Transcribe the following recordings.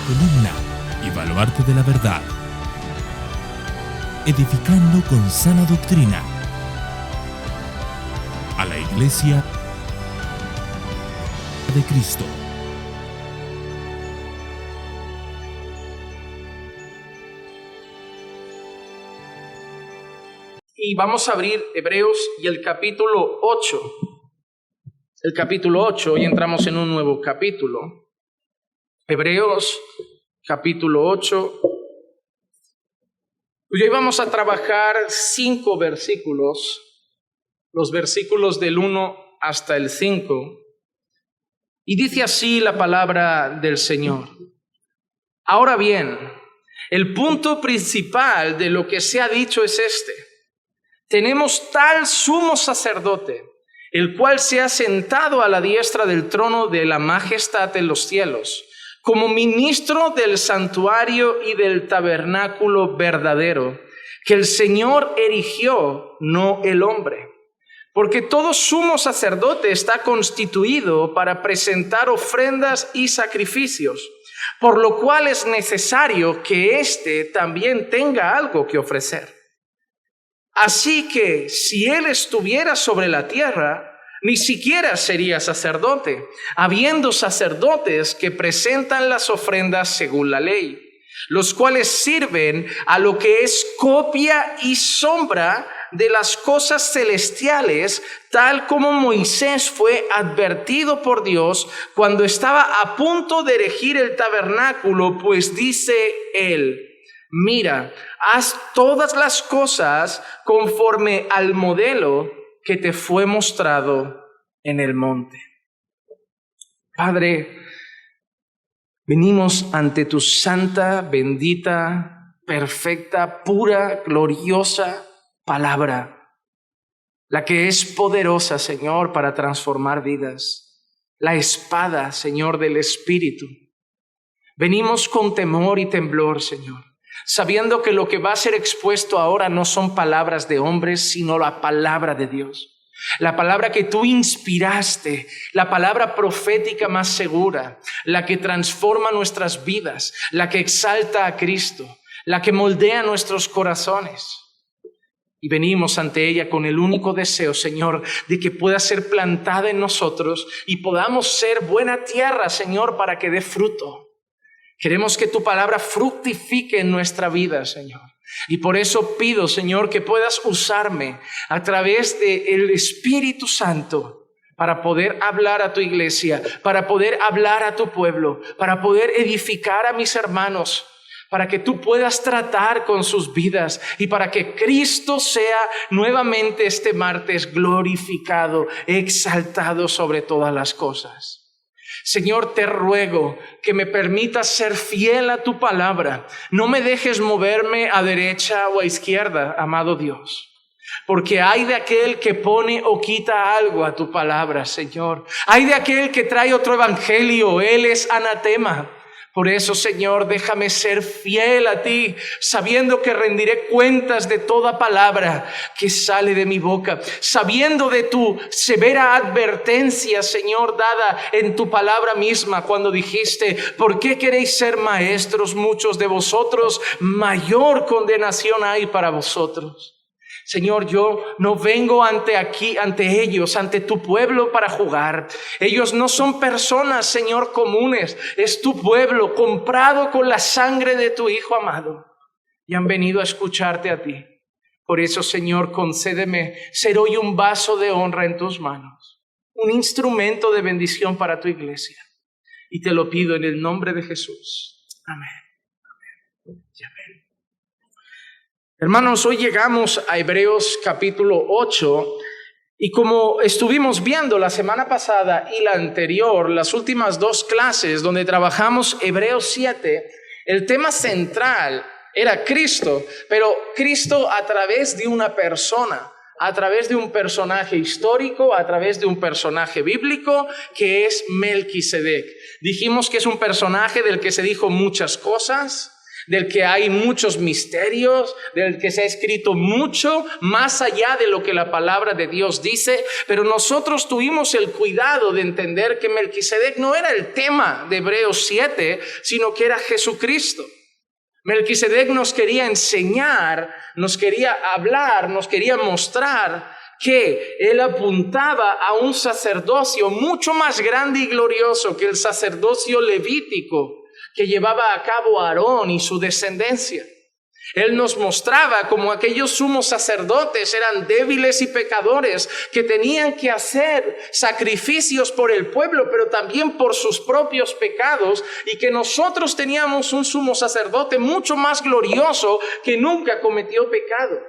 columna y baluarte de la verdad, edificando con sana doctrina a la Iglesia de Cristo. Y vamos a abrir Hebreos y el capítulo 8. El capítulo 8, hoy entramos en un nuevo capítulo. Hebreos, capítulo 8. Y hoy vamos a trabajar 5 versículos, los versículos del 1 hasta el 5. Y dice así la palabra del Señor. Ahora bien, el punto principal de lo que se ha dicho es este. Tenemos tal sumo sacerdote, el cual se ha sentado a la diestra del trono de la majestad en los cielos, como ministro del santuario y del tabernáculo verdadero, que el Señor erigió, no el hombre. Porque todo sumo sacerdote está constituido para presentar ofrendas y sacrificios, por lo cual es necesario que éste también tenga algo que ofrecer. Así que si él estuviera sobre la tierra, ni siquiera sería sacerdote, habiendo sacerdotes que presentan las ofrendas según la ley, los cuales sirven a lo que es copia y sombra de las cosas celestiales, tal como Moisés fue advertido por Dios cuando estaba a punto de erigir el tabernáculo, pues dice él: mira, haz todas las cosas conforme al modelo que te fue mostrado en el monte. Padre, venimos ante tu santa, bendita, perfecta, pura, gloriosa palabra, la que es poderosa, Señor, para transformar vidas, la espada, Señor, del Espíritu. Venimos con temor y temblor, Señor, sabiendo que lo que va a ser expuesto ahora no son palabras de hombres, sino la palabra de Dios. La palabra que tú inspiraste, la palabra profética más segura, la que transforma nuestras vidas, la que exalta a Cristo, la que moldea nuestros corazones. Y venimos ante ella con el único deseo, Señor, de que pueda ser plantada en nosotros y podamos ser buena tierra, Señor, para que dé fruto. Queremos que tu palabra fructifique en nuestra vida, Señor. Y por eso pido, Señor, que puedas usarme a través del Espíritu Santo para poder hablar a tu iglesia, para poder hablar a tu pueblo, para poder edificar a mis hermanos, para que tú puedas tratar con sus vidas y para que Cristo sea nuevamente este martes glorificado, exaltado sobre todas las cosas. Señor, te ruego que me permitas ser fiel a tu palabra. No me dejes moverme a derecha o a izquierda, amado Dios. Porque hay de aquel que pone o quita algo a tu palabra, Señor. Hay de aquel que trae otro evangelio, él es anatema. Por eso, Señor, déjame ser fiel a ti, sabiendo que rendiré cuentas de toda palabra que sale de mi boca, sabiendo de tu severa advertencia, Señor, dada en tu palabra misma cuando dijiste: ¿por qué queréis ser maestros muchos de vosotros? Mayor condenación hay para vosotros. Señor, yo no vengo ante ellos, ante tu pueblo para jugar. Ellos no son personas, Señor, comunes. Es tu pueblo comprado con la sangre de tu Hijo amado. Y han venido a escucharte a ti. Por eso, Señor, concédeme ser hoy un vaso de honra en tus manos. Un instrumento de bendición para tu iglesia. Y te lo pido en el nombre de Jesús. Amén. Amén. Y amén. Hermanos, hoy llegamos a Hebreos capítulo 8 y como estuvimos viendo la semana pasada y la anterior, las últimas 2 clases donde trabajamos Hebreos 7, el tema central era Cristo, pero Cristo a través de una persona, a través de un personaje histórico, a través de un personaje bíblico que es Melquisedec. Dijimos que es un personaje del que se dijo muchas cosas, del que hay muchos misterios, del que se ha escrito mucho más allá de lo que la palabra de Dios dice, pero nosotros tuvimos el cuidado de entender que Melquisedec no era el tema de Hebreos 7, sino que era Jesucristo. Melquisedec nos quería enseñar, nos quería hablar, nos quería mostrar que él apuntaba a un sacerdocio mucho más grande y glorioso que el sacerdocio levítico que llevaba a cabo Aarón y su descendencia. Él nos mostraba cómo aquellos sumos sacerdotes eran débiles y pecadores que tenían que hacer sacrificios por el pueblo, pero también por sus propios pecados, y que nosotros teníamos un sumo sacerdote mucho más glorioso que nunca cometió pecado.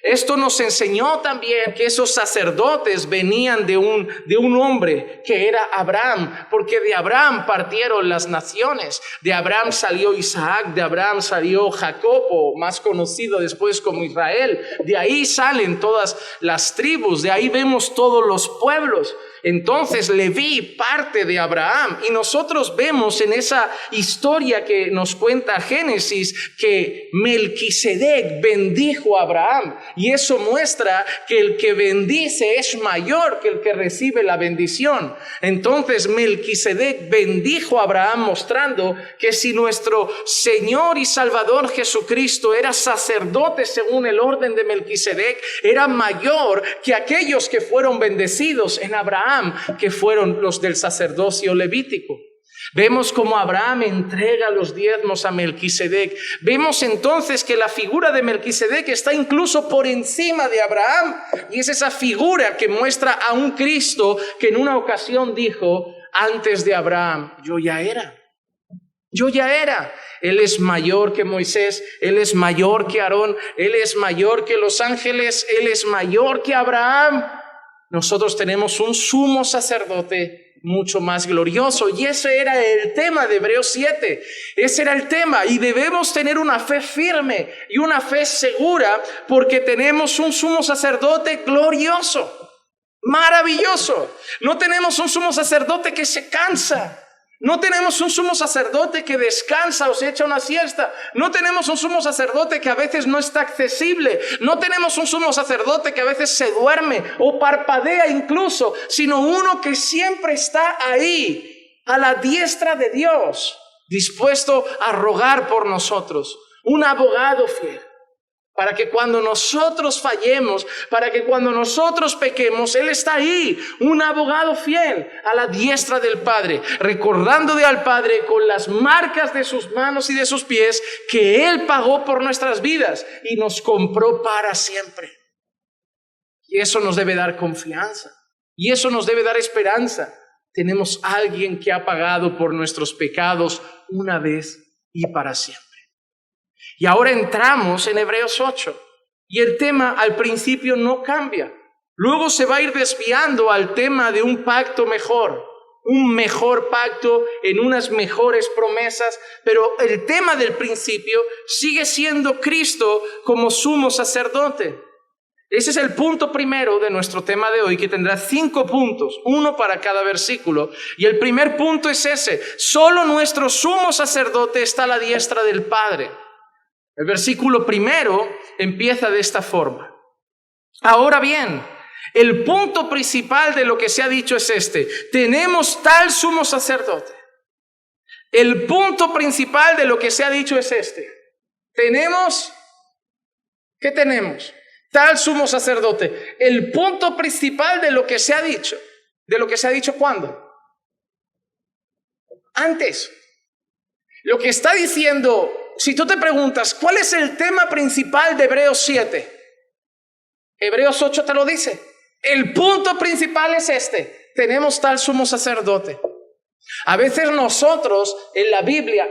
Esto nos enseñó también que esos sacerdotes venían de un hombre que era Abraham, porque de Abraham partieron las naciones. De Abraham salió Isaac, de Abraham salió Jacob, más conocido después como Israel. De ahí salen todas las tribus, de ahí vemos todos los pueblos. Entonces Leví parte de Abraham, y nosotros vemos en esa historia que nos cuenta Génesis que Melquisedec bendijo a Abraham, y eso muestra que el que bendice es mayor que el que recibe la bendición. Entonces Melquisedec bendijo a Abraham, mostrando que si nuestro Señor y Salvador Jesucristo era sacerdote según el orden de Melquisedec, era mayor que aquellos que fueron bendecidos en Abraham, que fueron los del sacerdocio levítico. Vemos cómo Abraham entrega los diezmos a Melquisedec. Vemos entonces que la figura de Melquisedec está incluso por encima de Abraham, y es esa figura que muestra a un Cristo que en una ocasión dijo: antes de Abraham yo ya era. Él es mayor que Moisés, Él es mayor que Aarón, Él es mayor que los ángeles, Él es mayor que Abraham. Nosotros tenemos un sumo sacerdote mucho más glorioso, y ese era el tema de Hebreos 7. Ese era el tema, y debemos tener una fe firme y una fe segura, porque tenemos un sumo sacerdote glorioso, maravilloso. No tenemos un sumo sacerdote que se cansa. No tenemos un sumo sacerdote que descansa o se echa una siesta. No tenemos un sumo sacerdote que a veces no está accesible. No tenemos un sumo sacerdote que a veces se duerme o parpadea incluso, sino uno que siempre está ahí, a la diestra de Dios, dispuesto a rogar por nosotros. Un abogado fiel, para que cuando nosotros fallemos, para que cuando nosotros pequemos, Él está ahí, un abogado fiel a la diestra del Padre, recordándole al Padre con las marcas de sus manos y de sus pies que Él pagó por nuestras vidas y nos compró para siempre. Y eso nos debe dar confianza, y eso nos debe dar esperanza. Tenemos a alguien que ha pagado por nuestros pecados una vez y para siempre. Y ahora entramos en Hebreos 8, y el tema al principio no cambia. Luego se va a ir desviando al tema de un pacto mejor, un mejor pacto en unas mejores promesas, pero el tema del principio sigue siendo Cristo como sumo sacerdote. Ese es el punto primero de nuestro tema de hoy, que tendrá 5 puntos, uno para cada versículo. Y el primer punto es ese: solo nuestro sumo sacerdote está a la diestra del Padre. El versículo primero empieza de esta forma: ahora bien, el punto principal de lo que se ha dicho es este: tenemos tal sumo sacerdote. El punto principal de lo que se ha dicho es este: ¿qué tenemos? Tal sumo sacerdote. El punto principal de lo que se ha dicho. ¿De lo que se ha dicho cuándo? Antes. Lo que está diciendo, si tú te preguntas, ¿cuál es el tema principal de Hebreos 7? Hebreos 8 te lo dice. El punto principal es este: tenemos tal sumo sacerdote. A veces nosotros en la Biblia,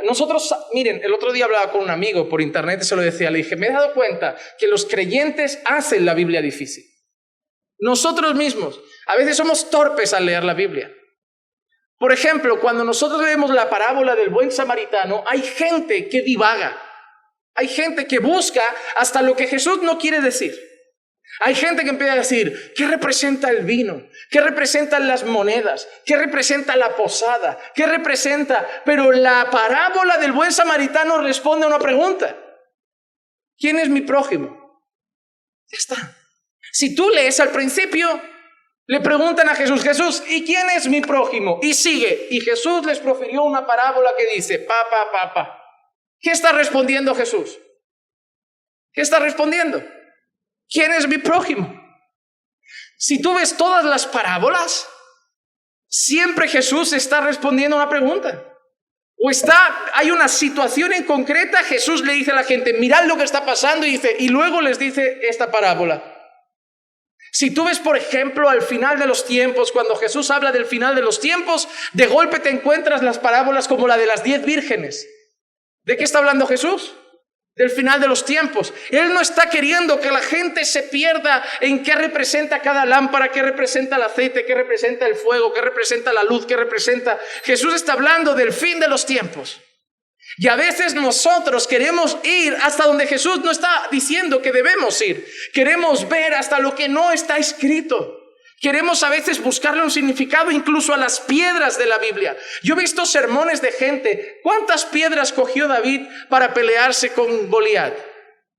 miren, el otro día hablaba con un amigo por internet y se lo decía, le dije, me he dado cuenta que los creyentes hacen la Biblia difícil. Nosotros mismos, a veces somos torpes al leer la Biblia. Por ejemplo, cuando nosotros leemos la parábola del buen samaritano, hay gente que divaga, hay gente que busca hasta lo que Jesús no quiere decir. Hay gente que empieza a decir, ¿qué representa el vino? ¿Qué representan las monedas? ¿Qué representa la posada? ¿Qué representa? Pero la parábola del buen samaritano responde a una pregunta. ¿Quién es mi prójimo? Ya está. Si tú lees al principio, le preguntan a Jesús, Jesús, ¿y quién es mi prójimo? Y sigue. Y Jesús les profirió una parábola que dice, pa. ¿Qué está respondiendo Jesús? ¿Qué está respondiendo? ¿Quién es mi prójimo? Si tú ves todas las parábolas, siempre Jesús está respondiendo a una pregunta. Hay una situación en concreta, Jesús le dice a la gente, mirad lo que está pasando, y luego les dice esta parábola. Si tú ves, por ejemplo, al final de los tiempos, cuando Jesús habla del final de los tiempos, de golpe te encuentras las parábolas como la de las 10 vírgenes. ¿De qué está hablando Jesús? Del final de los tiempos. Él no está queriendo que la gente se pierda en qué representa cada lámpara, qué representa el aceite, qué representa el fuego, qué representa la luz, qué representa. Jesús está hablando del fin de los tiempos. Y a veces nosotros queremos ir hasta donde Jesús no está diciendo que debemos ir. Queremos ver hasta lo que no está escrito. Queremos a veces buscarle un significado incluso a las piedras de la Biblia. Yo he visto sermones de gente. ¿Cuántas piedras cogió David para pelearse con Goliat?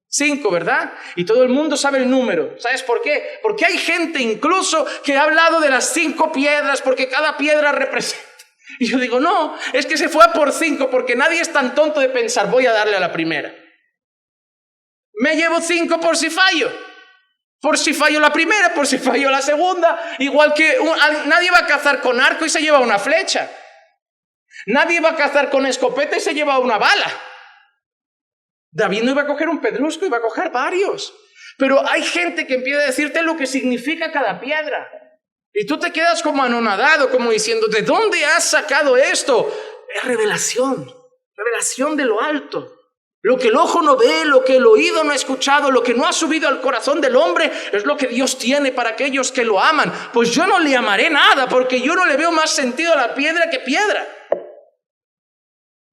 5, ¿verdad? Y todo el mundo sabe el número. ¿Sabes por qué? Porque hay gente incluso que ha hablado de las 5 piedras porque cada piedra representa. Y yo digo, no, es que se fue a por 5 porque nadie es tan tonto de pensar, voy a darle a la primera. Me llevo 5 por si fallo. Por si fallo la primera, por si fallo la segunda. Igual que nadie va a cazar con arco y se lleva una flecha. Nadie va a cazar con escopeta y se lleva una bala. David no iba a coger un pedrusco, iba a coger varios. Pero hay gente que empieza a decirte lo que significa cada piedra. Y tú te quedas como anonadado, como diciendo, ¿de dónde has sacado esto? Es revelación de lo alto. Lo que el ojo no ve, lo que el oído no ha escuchado, lo que no ha subido al corazón del hombre, es lo que Dios tiene para aquellos que lo aman. Pues yo no le amaré nada, porque yo no le veo más sentido a la piedra que piedra.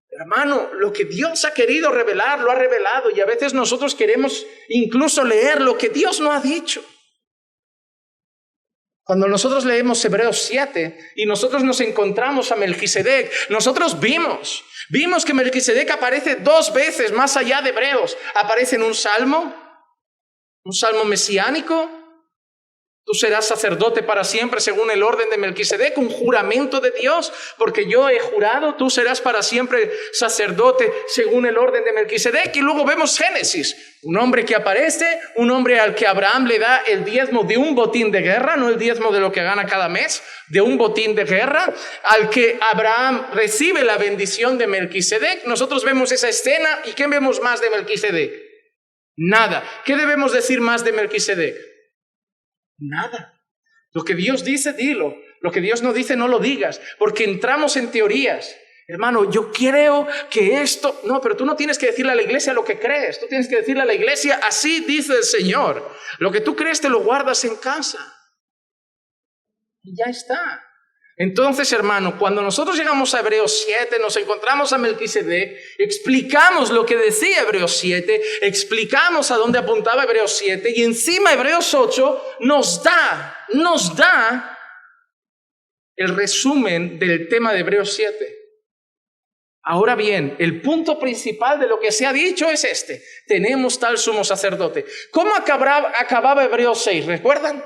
Hermano, lo que Dios ha querido revelar, lo ha revelado, y a veces nosotros queremos incluso leer lo que Dios no ha dicho. Cuando nosotros leemos Hebreos 7 y nosotros nos encontramos a Melquisedec, nosotros vimos que Melquisedec aparece 2 veces más allá de Hebreos. Aparece en un salmo mesiánico. Tú serás sacerdote para siempre según el orden de Melquisedec, un juramento de Dios, porque yo he jurado, tú serás para siempre sacerdote según el orden de Melquisedec. Y luego vemos Génesis, un hombre que aparece, un hombre al que Abraham le da el diezmo de un botín de guerra, no el diezmo de lo que gana cada mes, de un botín de guerra, al que Abraham recibe la bendición de Melquisedec. Nosotros vemos esa escena, ¿y qué vemos más de Melquisedec? Nada. ¿Qué debemos decir más de Melquisedec? Nada. Lo que Dios dice, dilo. Lo que Dios no dice, no lo digas. Porque entramos en teorías. Hermano, yo creo que esto... No, pero tú no tienes que decirle a la iglesia lo que crees. Tú tienes que decirle a la iglesia, así dice el Señor. Lo que tú crees te lo guardas en casa. Y ya está. Entonces, hermano, cuando nosotros llegamos a Hebreos 7, nos encontramos a Melquisedec, explicamos lo que decía Hebreos 7, explicamos a dónde apuntaba Hebreos 7, y encima Hebreos 8 nos da el resumen del tema de Hebreos 7. Ahora bien, el punto principal de lo que se ha dicho es este: tenemos tal sumo sacerdote. ¿Cómo acababa Hebreos 6? ¿Recuerdan?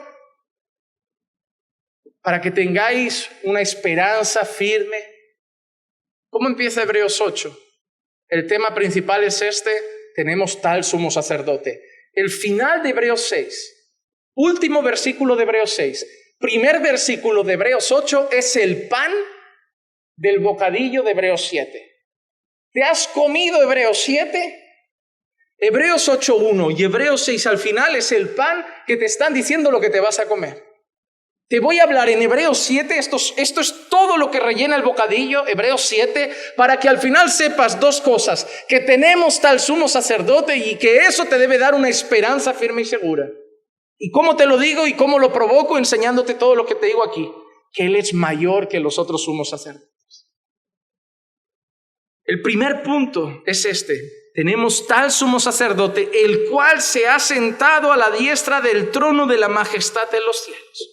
Para que tengáis una esperanza firme. ¿Cómo empieza Hebreos 8? El tema principal es este: tenemos tal sumo sacerdote. El final de Hebreos 6, último versículo de Hebreos 6, primer versículo de Hebreos 8 es el pan del bocadillo de Hebreos 7. ¿Te has comido Hebreos 7? Hebreos 8:1 y Hebreos 6 al final es el pan que te están diciendo lo que te vas a comer. Te voy a hablar en Hebreos 7, esto es todo lo que rellena el bocadillo, Hebreos 7, para que al final sepas 2 cosas: que tenemos tal sumo sacerdote y que eso te debe dar una esperanza firme y segura. ¿Y cómo te lo digo y cómo lo provoco? Enseñándote todo lo que te digo aquí: que Él es mayor que los otros sumos sacerdotes. El primer punto es este: tenemos tal sumo sacerdote, el cual se ha sentado a la diestra del trono de la majestad de los cielos.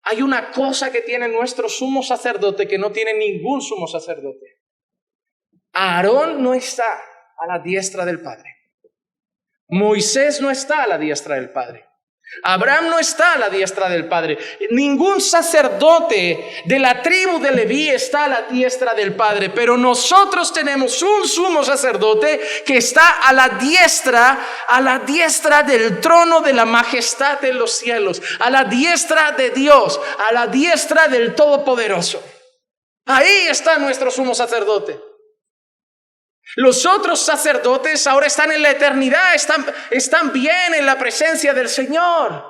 Hay una cosa que tiene nuestro sumo sacerdote que no tiene ningún sumo sacerdote. Aarón no está a la diestra del Padre. Moisés no está a la diestra del Padre. Abraham no está a la diestra del Padre. Ningún sacerdote de la tribu de Leví está a la diestra del Padre. Pero nosotros tenemos un sumo sacerdote que está a la diestra del trono de la majestad de los cielos, a la diestra de Dios, a la diestra del Todopoderoso. Ahí está nuestro sumo sacerdote. Los otros sacerdotes ahora están en la eternidad, están bien en la presencia del Señor.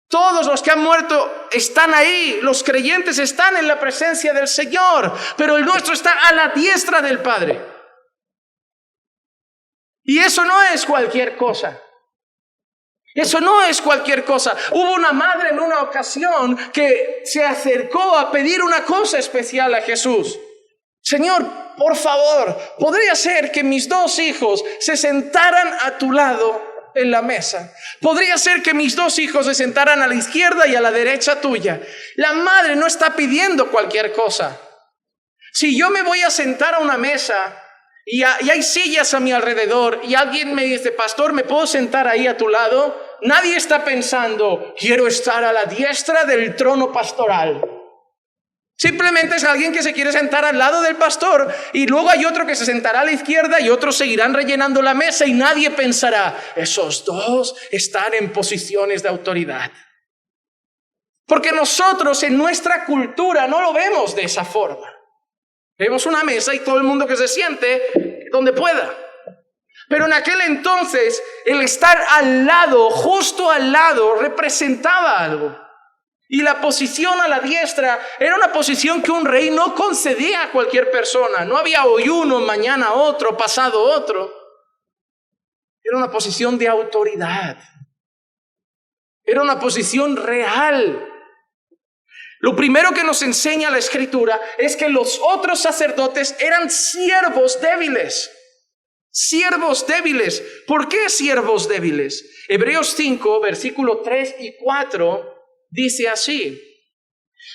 Todos los que han muerto están ahí, los creyentes están en la presencia del Señor, pero el nuestro está a la diestra del Padre. Y eso no es cualquier cosa. Eso no es cualquier cosa. Hubo una madre en una ocasión que se acercó a pedir una cosa especial a Jesús. Señor, por favor, ¿podría ser que mis 2 hijos se sentaran a tu lado en la mesa? ¿Podría ser que mis 2 hijos se sentaran a la izquierda y a la derecha tuya? La madre no está pidiendo cualquier cosa. Si yo me voy a sentar a una mesa y hay sillas a mi alrededor y alguien me dice, pastor, ¿me puedo sentar ahí a tu lado? Nadie está pensando, quiero estar a la diestra del trono pastoral. Simplemente es alguien que se quiere sentar al lado del pastor y luego hay otro que se sentará a la izquierda y otros seguirán rellenando la mesa y nadie pensará, esos 2 están en posiciones de autoridad. Porque nosotros en nuestra cultura no lo vemos de esa forma. Vemos una mesa y todo el mundo que se siente donde pueda. Pero en aquel entonces el estar al lado, justo al lado, representaba algo. Y la posición a la diestra era una posición que un rey no concedía a cualquier persona. No había hoy uno, mañana otro, pasado otro. Era una posición de autoridad. Era una posición real. Lo primero que nos enseña la Escritura es que los otros sacerdotes eran siervos débiles. Siervos débiles. ¿Por qué siervos débiles? Hebreos 5, versículo 3 y 4 dice así: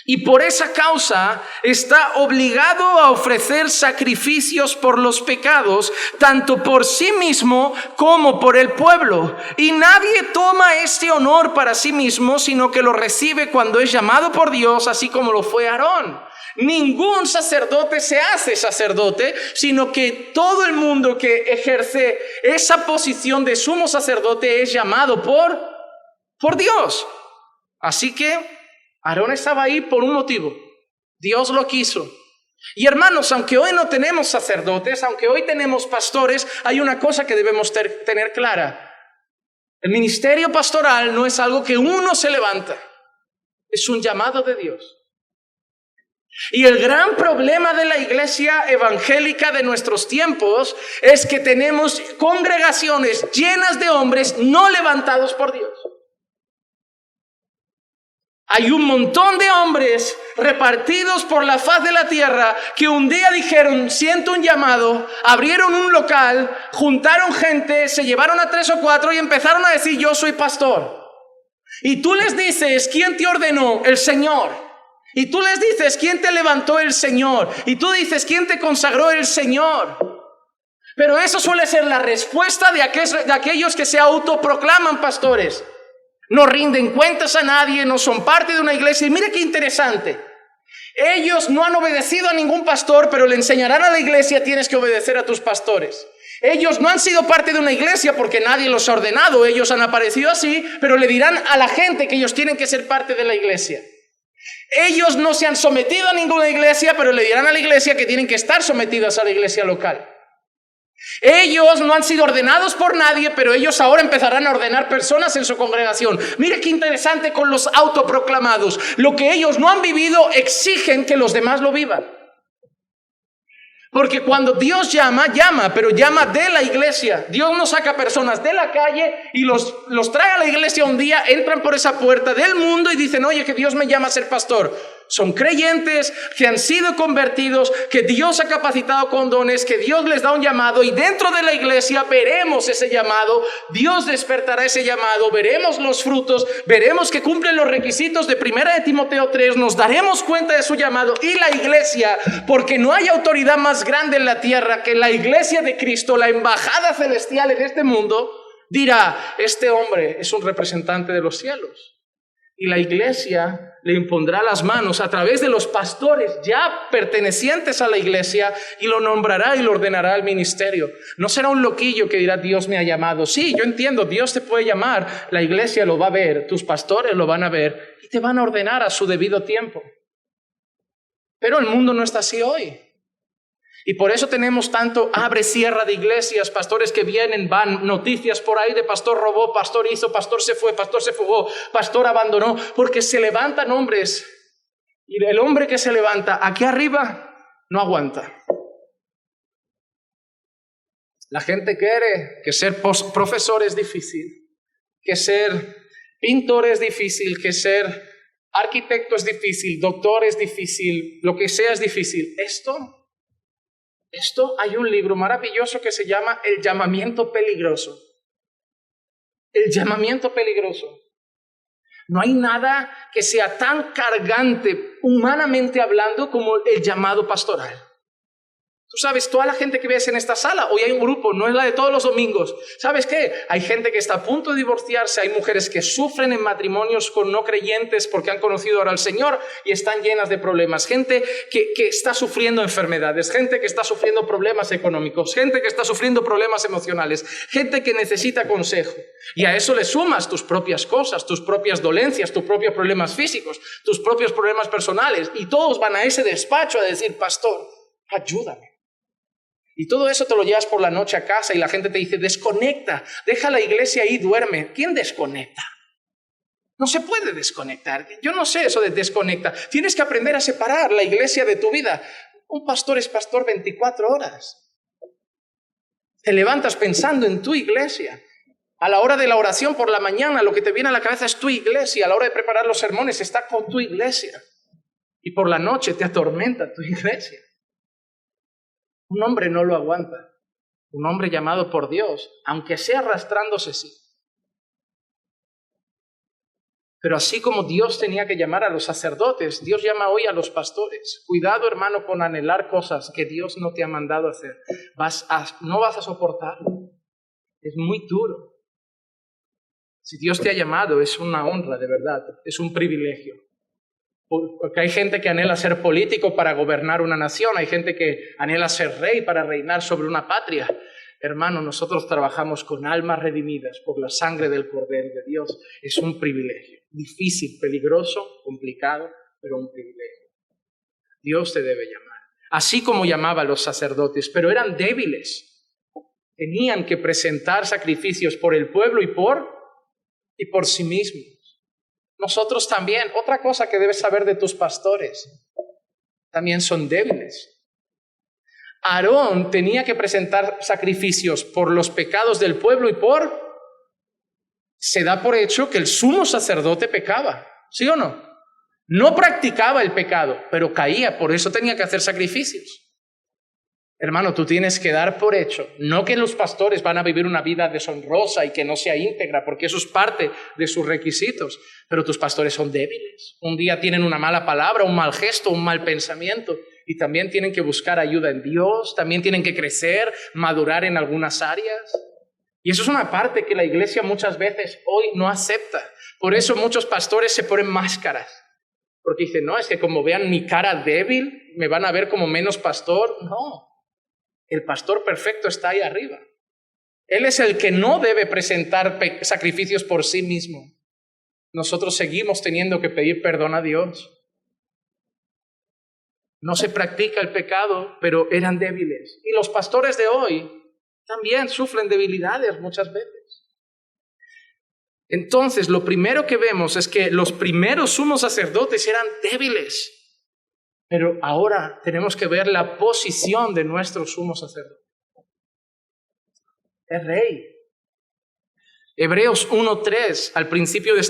y por esa causa está obligado a ofrecer sacrificios por los pecados, tanto por sí mismo como por el pueblo. Y nadie toma este honor para sí mismo, sino que lo recibe cuando es llamado por Dios, así como lo fue Aarón. Ningún sacerdote se hace sacerdote, sino que todo el mundo que ejerce esa posición de sumo sacerdote es llamado por Dios. Así que Aarón estaba ahí por un motivo. Dios lo quiso. Y hermanos, aunque hoy no tenemos sacerdotes, aunque hoy tenemos pastores, hay una cosa que debemos tener clara. El ministerio pastoral no es algo que uno se levanta. Es un llamado de Dios. Y el gran problema de la iglesia evangélica de nuestros tiempos es que tenemos congregaciones llenas de hombres no levantados por Dios. Hay un montón de hombres repartidos por la faz de la tierra que un día dijeron, siento un llamado, abrieron un local, juntaron gente, se llevaron a 3 o 4 y empezaron a decir, yo soy pastor. Y tú les dices, ¿quién te ordenó? El Señor. Y tú les dices, ¿quién te levantó? El Señor. Y tú dices, ¿quién te consagró? El Señor. Pero eso suele ser la respuesta de aquellos que se autoproclaman pastores. No rinden cuentas a nadie, no son parte de una iglesia. Y mire qué interesante. Ellos no han obedecido a ningún pastor, pero le enseñarán a la iglesia, tienes que obedecer a tus pastores. Ellos no han sido parte de una iglesia porque nadie los ha ordenado. Ellos han aparecido así, pero le dirán a la gente que ellos tienen que ser parte de la iglesia. Ellos no se han sometido a ninguna iglesia, pero le dirán a la iglesia que tienen que estar sometidos a la iglesia local. Ellos no han sido ordenados por nadie, pero ellos ahora empezarán a ordenar personas en su congregación. Mire qué interesante con los autoproclamados. Lo que ellos no han vivido exigen que los demás lo vivan. Porque cuando Dios llama, pero llama de la iglesia. Dios no saca personas de la calle y los trae a la iglesia un día, entran por esa puerta del mundo y dicen, oye, que Dios me llama a ser pastor. Son creyentes que han sido convertidos, que Dios ha capacitado con dones, que Dios les da un llamado y dentro de la iglesia veremos ese llamado. Dios despertará ese llamado, veremos los frutos, veremos que cumplen los requisitos de 1 de Timoteo 3, nos daremos cuenta de su llamado y la iglesia, porque no hay autoridad más grande en la tierra que la iglesia de Cristo, la embajada celestial en este mundo, dirá, este hombre es un representante de los cielos. Y la iglesia le impondrá las manos a través de los pastores ya pertenecientes a la iglesia y lo nombrará y lo ordenará al ministerio. No será un loquillo que dirá, Dios me ha llamado. Sí, yo entiendo, Dios te puede llamar, la iglesia lo va a ver, tus pastores lo van a ver y te van a ordenar a su debido tiempo. Pero el mundo no está así hoy. Y por eso tenemos tanto abre-cierra de iglesias, pastores que vienen, van, noticias por ahí de pastor robó, pastor hizo, pastor se fue, pastor se fugó, pastor abandonó, porque se levantan hombres y el hombre que se levanta aquí arriba no aguanta. La gente quiere que ser profesor es difícil, que ser pintor es difícil, que ser arquitecto es difícil, doctor es difícil, lo que sea es difícil. Esto hay un libro maravilloso que se llama El llamamiento peligroso. El llamamiento peligroso. No hay nada que sea tan cargante, humanamente hablando, como el llamado pastoral. Tú sabes, toda la gente que ves en esta sala, hoy hay un grupo, no es la de todos los domingos. ¿Sabes qué? Hay gente que está a punto de divorciarse, hay mujeres que sufren en matrimonios con no creyentes porque han conocido ahora al Señor y están llenas de problemas. Gente que está sufriendo enfermedades, gente que está sufriendo problemas económicos, gente que está sufriendo problemas emocionales, gente que necesita consejo. Y a eso le sumas tus propias cosas, tus propias dolencias, tus propios problemas físicos, tus propios problemas personales. Y todos van a ese despacho a decir, pastor, ayúdame. Y todo eso te lo llevas por la noche a casa y la gente te dice, desconecta, deja la iglesia ahí, duerme. ¿Quién desconecta? No se puede desconectar. Yo no sé eso de desconecta. Tienes que aprender a separar la iglesia de tu vida. Un pastor es pastor 24 horas. Te levantas pensando en tu iglesia. A la hora de la oración por la mañana, lo que te viene a la cabeza es tu iglesia. A la hora de preparar los sermones, está con tu iglesia. Y por la noche te atormenta tu iglesia. Un hombre no lo aguanta. Un hombre llamado por Dios, aunque sea arrastrándose, sí. Pero así como Dios tenía que llamar a los sacerdotes, Dios llama hoy a los pastores. Cuidado, hermano, con anhelar cosas que Dios no te ha mandado hacer. No vas a soportarlo. Es muy duro. Si Dios te ha llamado, es una honra, de verdad. Es un privilegio. Porque hay gente que anhela ser político para gobernar una nación, hay gente que anhela ser rey para reinar sobre una patria. Hermano, nosotros trabajamos con almas redimidas por la sangre del Cordero de Dios. Es un privilegio, difícil, peligroso, complicado, pero un privilegio. Dios te debe llamar, así como llamaba a los sacerdotes, pero eran débiles. Tenían que presentar sacrificios por el pueblo y por sí mismos. Nosotros también, otra cosa que debes saber de tus pastores, también son débiles. Aarón tenía que presentar sacrificios por los pecados del pueblo se da por hecho que el sumo sacerdote pecaba, ¿sí o no? No practicaba el pecado, pero caía, por eso tenía que hacer sacrificios. Hermano, tú tienes que dar por hecho, no que los pastores van a vivir una vida deshonrosa y que no sea íntegra, porque eso es parte de sus requisitos, pero tus pastores son débiles. Un día tienen una mala palabra, un mal gesto, un mal pensamiento, y también tienen que buscar ayuda en Dios, también tienen que crecer, madurar en algunas áreas. Y eso es una parte que la iglesia muchas veces hoy no acepta. Por eso muchos pastores se ponen máscaras, porque dicen, no, es que como vean mi cara débil, me van a ver como menos pastor. No. El pastor perfecto está ahí arriba. Él es el que no debe presentar sacrificios por sí mismo. Nosotros seguimos teniendo que pedir perdón a Dios. No se practica el pecado, pero eran débiles. Y los pastores de hoy también sufren debilidades muchas veces. Entonces, lo primero que vemos es que los primeros sumos sacerdotes eran débiles. Pero ahora tenemos que ver la posición de nuestro sumo sacerdote. Es rey. Hebreos 1:3, al principio de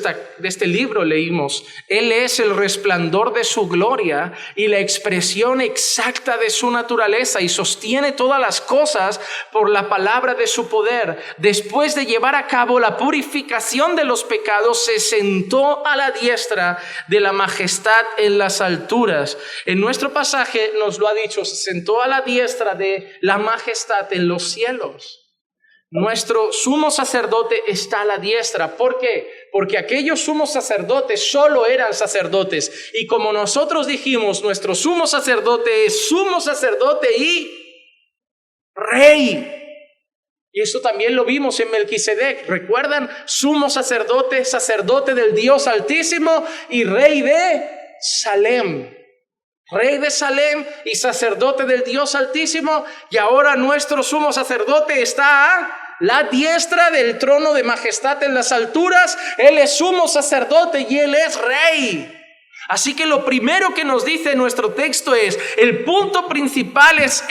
este libro leímos, Él es el resplandor de su gloria y la expresión exacta de su naturaleza y sostiene todas las cosas por la palabra de su poder. Después de llevar a cabo la purificación de los pecados, se sentó a la diestra de la majestad en las alturas. En nuestro pasaje nos lo ha dicho, se sentó a la diestra de la majestad en los cielos. Nuestro sumo sacerdote está a la diestra. ¿Por qué? Porque aquellos sumos sacerdotes solo eran sacerdotes. Y como nosotros dijimos, nuestro sumo sacerdote es sumo sacerdote y rey. Y eso también lo vimos en Melquisedec. ¿Recuerdan? Sumo sacerdote, sacerdote del Dios Altísimo y rey de Salem. Rey de Salem y sacerdote del Dios Altísimo, y ahora nuestro sumo sacerdote está a la diestra del trono de majestad en las alturas. Él es sumo sacerdote y Él es rey. Así que lo primero que nos dice nuestro texto es, el punto principal es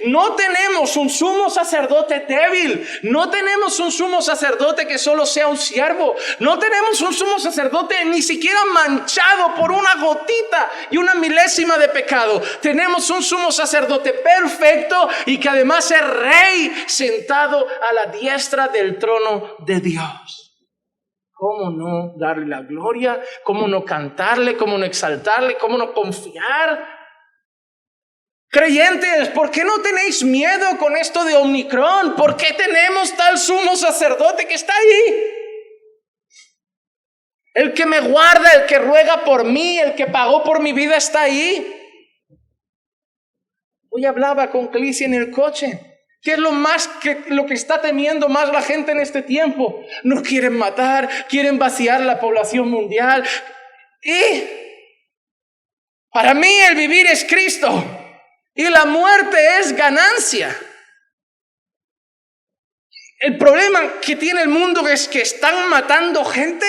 no tenemos un sumo sacerdote débil, no tenemos un sumo sacerdote que solo sea un siervo, no tenemos un sumo sacerdote ni siquiera manchado por una gotita y una milésima de pecado. Tenemos un sumo sacerdote perfecto y que además es rey sentado a la diestra del trono de Dios. ¿Cómo no darle la gloria? ¿Cómo no cantarle? ¿Cómo no exaltarle? ¿Cómo no confiar? Creyentes, ¿por qué no tenéis miedo con esto de Omicron? ¿Por qué tenemos tal sumo sacerdote que está ahí? El que me guarda, el que ruega por mí, el que pagó por mi vida está ahí. Hoy hablaba con Clicia en el coche. ¿Qué es lo que está temiendo más la gente en este tiempo? No quieren matar, quieren vaciar la población mundial. Y para mí el vivir es Cristo y la muerte es ganancia. El problema que tiene el mundo es que están matando gente.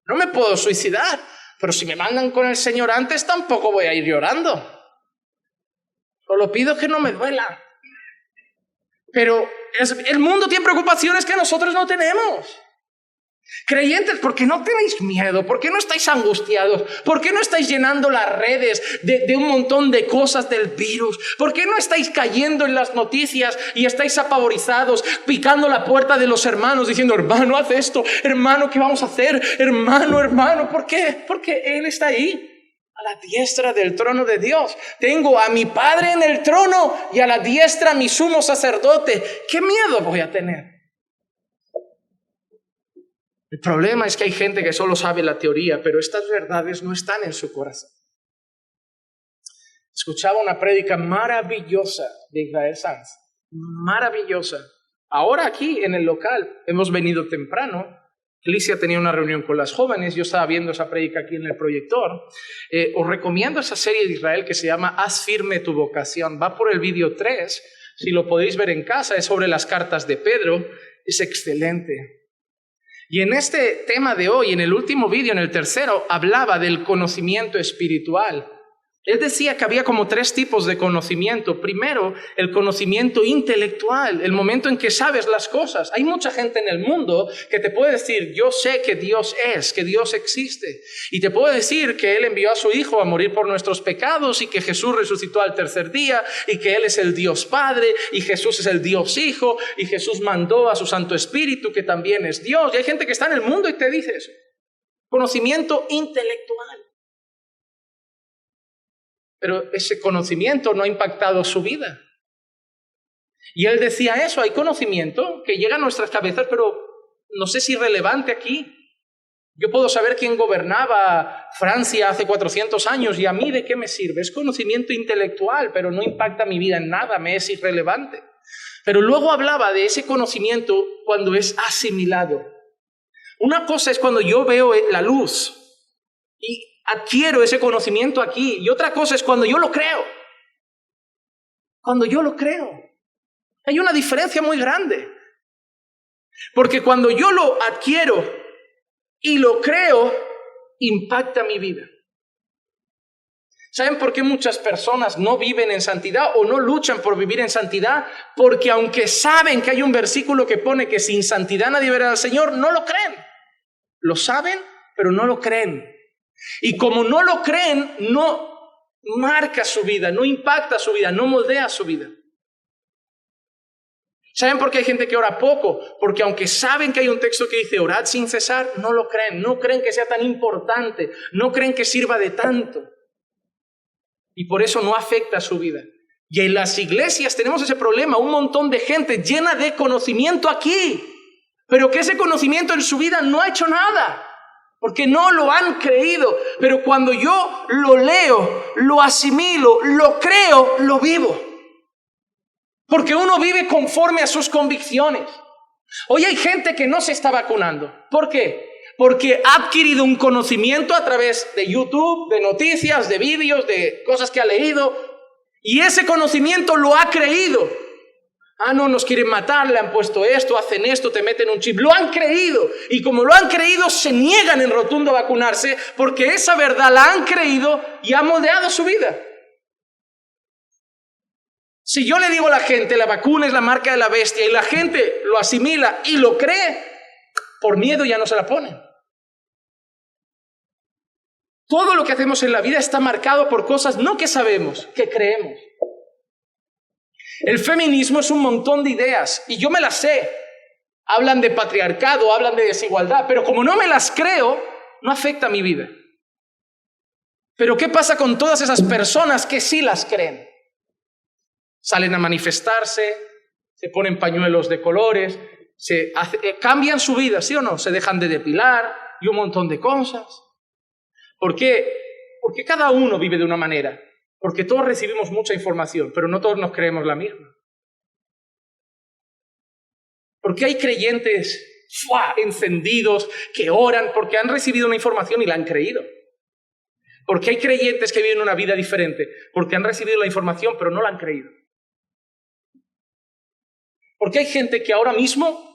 No me puedo suicidar, pero si me mandan con el Señor antes tampoco voy a ir llorando. Solo pido que no me duela. Pero el mundo tiene preocupaciones que nosotros no tenemos. Creyentes, ¿por qué no tenéis miedo? ¿Por qué no estáis angustiados? ¿Por qué no estáis llenando las redes de un montón de cosas del virus? ¿Por qué no estáis cayendo en las noticias y estáis apavorizados, picando la puerta de los hermanos, diciendo, hermano, haz esto, hermano, ¿qué vamos a hacer? Hermano, ¿por qué? Porque Él está ahí. A la diestra del trono de Dios. Tengo a mi Padre en el trono y a la diestra a mi sumo sacerdote. ¿Qué miedo voy a tener? El problema es que hay gente que solo sabe la teoría, pero estas verdades no están en su corazón. Escuchaba una prédica maravillosa de Israel Sanz. Maravillosa. Ahora aquí en el local hemos venido temprano. Alicia tenía una reunión con las jóvenes, yo estaba viendo esa prédica aquí en el proyector. Os recomiendo esa serie de Israel que se llama Haz firme tu vocación. Va por el vídeo 3, si lo podéis ver en casa, es sobre las cartas de Pedro, es excelente. Y en este tema de hoy, en el último vídeo, en el tercero, hablaba del conocimiento espiritual. Él decía que había como 3 tipos de conocimiento. Primero, el conocimiento intelectual, el momento en que sabes las cosas. Hay mucha gente en el mundo que te puede decir, yo sé que Dios es, que Dios existe. Y te puede decir que Él envió a su Hijo a morir por nuestros pecados y que Jesús resucitó al tercer día y que Él es el Dios Padre y Jesús es el Dios Hijo y Jesús mandó a su Santo Espíritu que también es Dios. Y hay gente que está en el mundo y te dice eso. Conocimiento intelectual. Pero ese conocimiento no ha impactado su vida. Y él decía eso, hay conocimiento que llega a nuestras cabezas, pero no sé si es relevante aquí. Yo puedo saber quién gobernaba Francia hace 400 años y a mí de qué me sirve. Es conocimiento intelectual, pero no impacta mi vida en nada, me es irrelevante. Pero luego hablaba de ese conocimiento cuando es asimilado. Una cosa es cuando yo veo la luz y adquiero ese conocimiento aquí. Y otra cosa es cuando yo lo creo. Cuando yo lo creo. Hay una diferencia muy grande. Porque cuando yo lo adquiero y lo creo, impacta mi vida. ¿Saben por qué muchas personas no viven en santidad o no luchan por vivir en santidad? Porque aunque saben que hay un versículo que pone que sin santidad nadie verá al Señor, no lo creen. Lo saben, pero no lo creen. Y como no lo creen, no marca su vida, no impacta su vida, no moldea su vida. ¿Saben por qué hay gente que ora poco? Porque aunque saben que hay un texto que dice orad sin cesar, no lo creen. No creen que sea tan importante, no creen que sirva de tanto. Y por eso no afecta su vida. Y en las iglesias tenemos ese problema, un montón de gente llena de conocimiento aquí, pero que ese conocimiento en su vida no ha hecho nada, porque no lo han creído. Pero cuando yo lo leo, lo asimilo, lo creo, lo vivo. Porque uno vive conforme a sus convicciones. Hoy hay gente que no se está vacunando. ¿Por qué? Porque ha adquirido un conocimiento a través de YouTube, de noticias, de vídeos, de cosas que ha leído, y ese conocimiento lo ha creído. Ah, no, nos quieren matar, le han puesto esto, hacen esto, te meten un chip. Lo han creído, y como lo han creído, se niegan en rotundo a vacunarse, porque esa verdad la han creído y ha moldeado su vida. Si yo le digo a la gente, la vacuna es la marca de la bestia, y la gente lo asimila y lo cree, por miedo ya no se la ponen. Todo lo que hacemos en la vida está marcado por cosas no que sabemos, que creemos. El feminismo es un montón de ideas y yo me las sé. Hablan de patriarcado, hablan de desigualdad, pero como no me las creo, no afecta a mi vida. Pero ¿qué pasa con todas esas personas que sí las creen? Salen a manifestarse, se ponen pañuelos de colores, cambian su vida, ¿sí o no? Se dejan de depilar y un montón de cosas. ¿Por qué? Porque cada uno vive de una manera. Porque todos recibimos mucha información, pero no todos nos creemos la misma. Porque hay creyentes encendidos que oran porque han recibido una información y la han creído. Porque hay creyentes que viven una vida diferente porque han recibido la información pero no la han creído. Porque hay gente que ahora mismo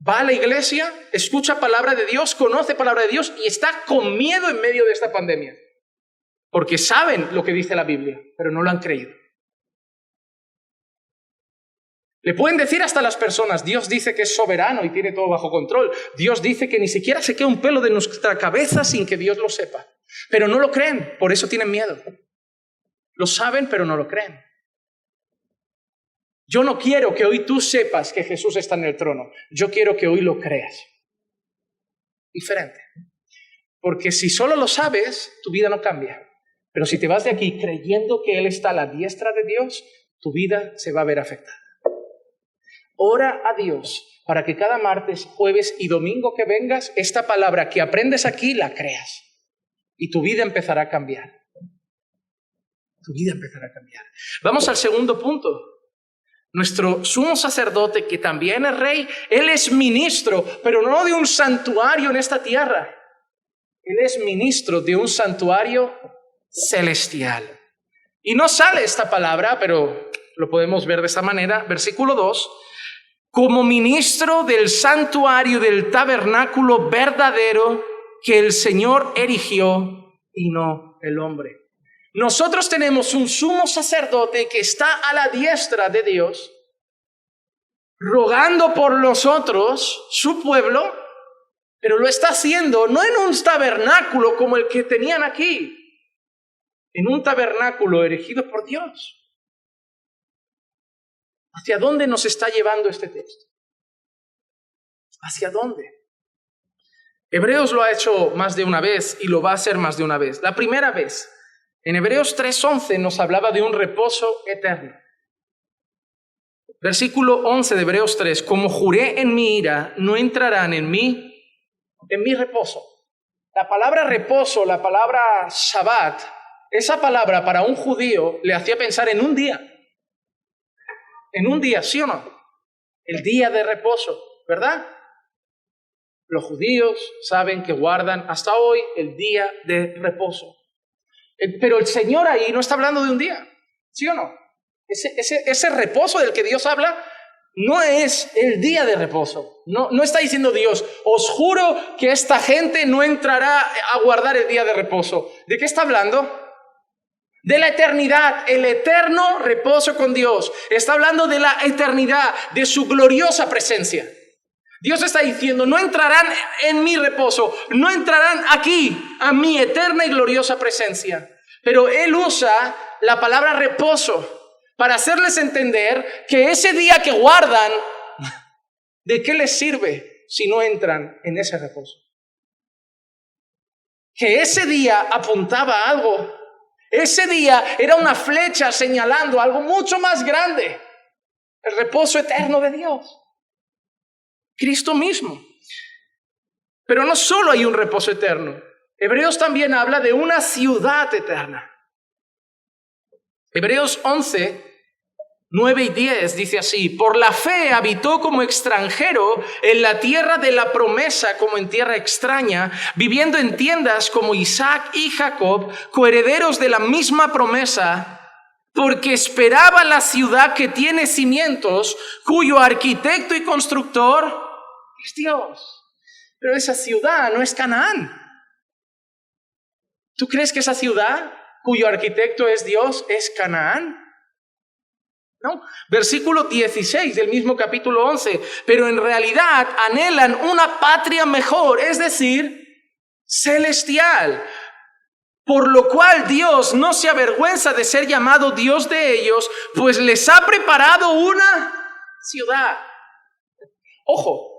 va a la iglesia, escucha palabra de Dios, conoce palabra de Dios y está con miedo en medio de esta pandemia. Porque saben lo que dice la Biblia, pero no lo han creído. Le pueden decir hasta las personas, Dios dice que es soberano y tiene todo bajo control. Dios dice que ni siquiera se queda un pelo de nuestra cabeza sin que Dios lo sepa. Pero no lo creen, por eso tienen miedo. Lo saben, pero no lo creen. Yo no quiero que hoy tú sepas que Jesús está en el trono. Yo quiero que hoy lo creas. Diferente. Porque si solo lo sabes, tu vida no cambia. Pero si te vas de aquí creyendo que Él está a la diestra de Dios, tu vida se va a ver afectada. Ora a Dios para que cada martes, jueves y domingo que vengas, esta palabra que aprendes aquí la creas. Y tu vida empezará a cambiar. Tu vida empezará a cambiar. Vamos al segundo punto. Nuestro sumo sacerdote, que también es rey, Él es ministro, pero no de un santuario en esta tierra. Él es ministro de un santuario celestial. Y no sale esta palabra, pero lo podemos ver de esta manera. Versículo 2. Como ministro del santuario del tabernáculo verdadero que el Señor erigió y no el hombre. Nosotros tenemos un sumo sacerdote que está a la diestra de Dios, rogando por nosotros, su pueblo, pero lo está haciendo no en un tabernáculo como el que tenían aquí, en un tabernáculo erigido por Dios. ¿Hacia dónde nos está llevando este texto? ¿Hacia dónde? Hebreos lo ha hecho más de una vez y lo va a hacer más de una vez. La primera vez, en Hebreos 3:11 nos hablaba de un reposo eterno. Versículo 11 de Hebreos 3, como juré en mi ira, no entrarán en mi reposo. La palabra reposo, la palabra Shabbat, esa palabra para un judío le hacía pensar en un día. En un día, ¿sí o no? El día de reposo, ¿verdad? Los judíos saben que guardan hasta hoy el día de reposo. Pero el Señor ahí no está hablando de un día, ¿sí o no? Ese reposo del que Dios habla no es el día de reposo. No está diciendo Dios, os juro que esta gente no entrará a guardar el día de reposo. ¿De qué está hablando? de la eternidad, el eterno reposo con Dios. Está hablando de la eternidad, de su gloriosa presencia. Dios está diciendo, no entrarán en mi reposo, no entrarán aquí a mi eterna y gloriosa presencia. Pero Él usa la palabra reposo para hacerles entender que ese día que guardan, ¿de qué les sirve si no entran en ese reposo? Que ese día apuntaba a algo. Ese día era una flecha señalando algo mucho más grande. El reposo eterno de Dios. Cristo mismo. Pero no solo hay un reposo eterno. Hebreos también habla de una ciudad eterna. Hebreos 11, 9 y 10 dice así: por la fe habitó como extranjero en la tierra de la promesa, como en tierra extraña, viviendo en tiendas como Isaac y Jacob, coherederos de la misma promesa, porque esperaba la ciudad que tiene cimientos, cuyo arquitecto y constructor es Dios. Pero esa ciudad no es Canaán. ¿Tú crees que esa ciudad cuyo arquitecto es Dios es Canaán? No. Versículo 16 del mismo capítulo 11. Pero en realidad anhelan una patria mejor, es decir, celestial. Por lo cual Dios no se avergüenza de ser llamado Dios de ellos, pues les ha preparado una ciudad. Ojo,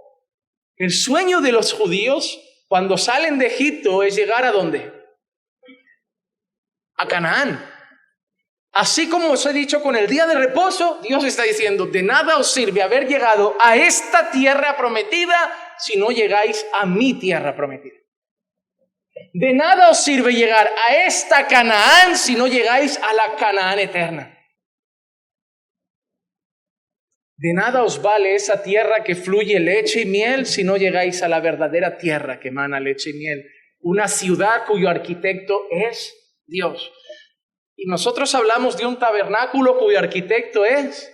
el sueño de los judíos cuando salen de Egipto es llegar ¿a dónde? A Canaán. Así como os he dicho con el día de reposo, Dios está diciendo, de nada os sirve haber llegado a esta tierra prometida si no llegáis a mi tierra prometida. De nada os sirve llegar a esta Canaán si no llegáis a la Canaán eterna. De nada os vale esa tierra que fluye leche y miel si no llegáis a la verdadera tierra que emana leche y miel. Una ciudad cuyo arquitecto es Dios. Y nosotros hablamos de un tabernáculo cuyo arquitecto es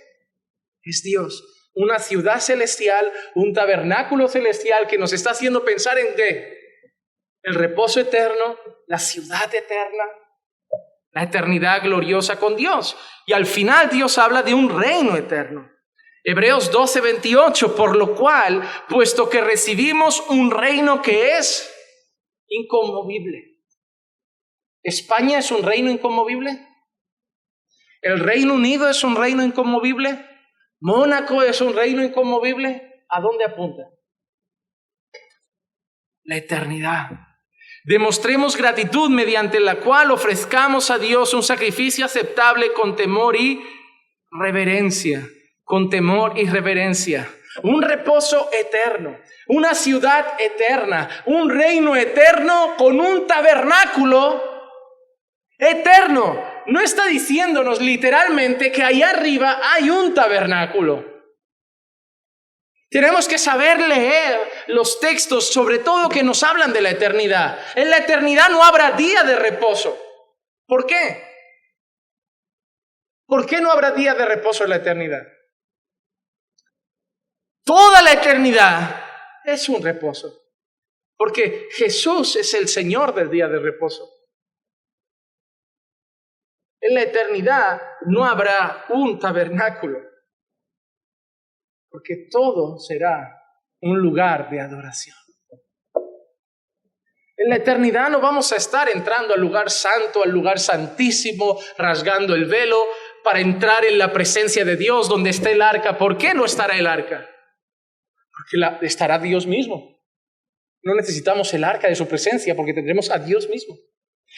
Dios. Una ciudad celestial, un tabernáculo celestial que nos está haciendo pensar en ¿qué? El reposo eterno, la ciudad eterna, la eternidad gloriosa con Dios. Y al final Dios habla de un reino eterno. Hebreos 12, 28, por lo cual, puesto que recibimos un reino que es inconmovible. ¿España es un reino inconmovible? ¿El Reino Unido es un reino inconmovible? ¿Mónaco es un reino inconmovible? ¿A dónde apunta? La eternidad. Demostremos gratitud mediante la cual ofrezcamos a Dios un sacrificio aceptable con temor y reverencia. Con temor y reverencia. Un reposo eterno, una ciudad eterna, un reino eterno con un tabernáculo eterno. No está diciéndonos literalmente que allá arriba hay un tabernáculo. Tenemos que saber leer los textos, sobre todo que nos hablan de la eternidad. En la eternidad no habrá día de reposo. ¿Por qué? ¿Por qué no habrá día de reposo en la eternidad? Toda la eternidad es un reposo. Porque Jesús es el Señor del día de reposo. En la eternidad no habrá un tabernáculo, porque todo será un lugar de adoración. En la eternidad no vamos a estar entrando al lugar santo, al lugar santísimo, rasgando el velo para entrar en la presencia de Dios donde está el arca. ¿Por qué no estará el arca? Porque estará Dios mismo. No necesitamos el arca de su presencia porque tendremos a Dios mismo.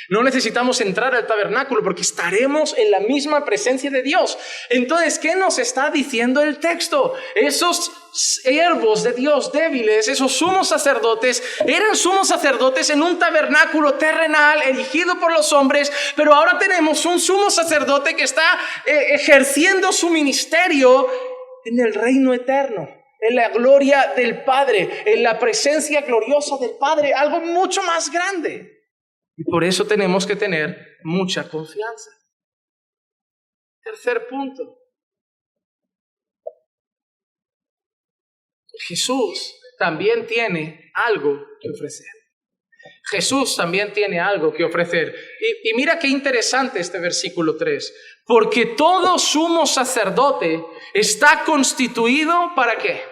No necesitamos entrar al tabernáculo porque estaremos en la misma presencia de Dios. Entonces, ¿qué nos está diciendo el texto? Esos siervos de Dios débiles, esos sumos sacerdotes, eran sumos sacerdotes en un tabernáculo terrenal erigido por los hombres, pero ahora tenemos un sumo sacerdote que está ejerciendo su ministerio en el reino eterno, en la gloria del Padre, en la presencia gloriosa del Padre, algo mucho más grande. Y por eso tenemos que tener mucha confianza. Tercer punto. Jesús también tiene algo que ofrecer. Jesús también tiene algo que ofrecer. Y mira qué interesante este versículo 3. Porque todo sumo sacerdote está constituido ¿para qué?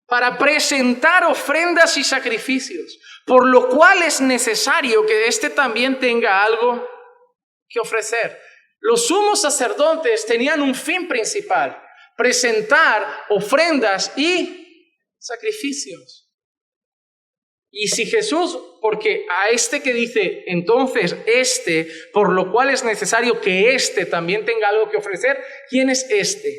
Para presentar ofrendas y sacrificios, por lo cual es necesario que éste también tenga algo que ofrecer. Los sumos sacerdotes tenían un fin principal: presentar ofrendas y sacrificios. Y si Jesús, porque a este que dice, entonces por lo cual es necesario que también tenga algo que ofrecer, ¿quién es este?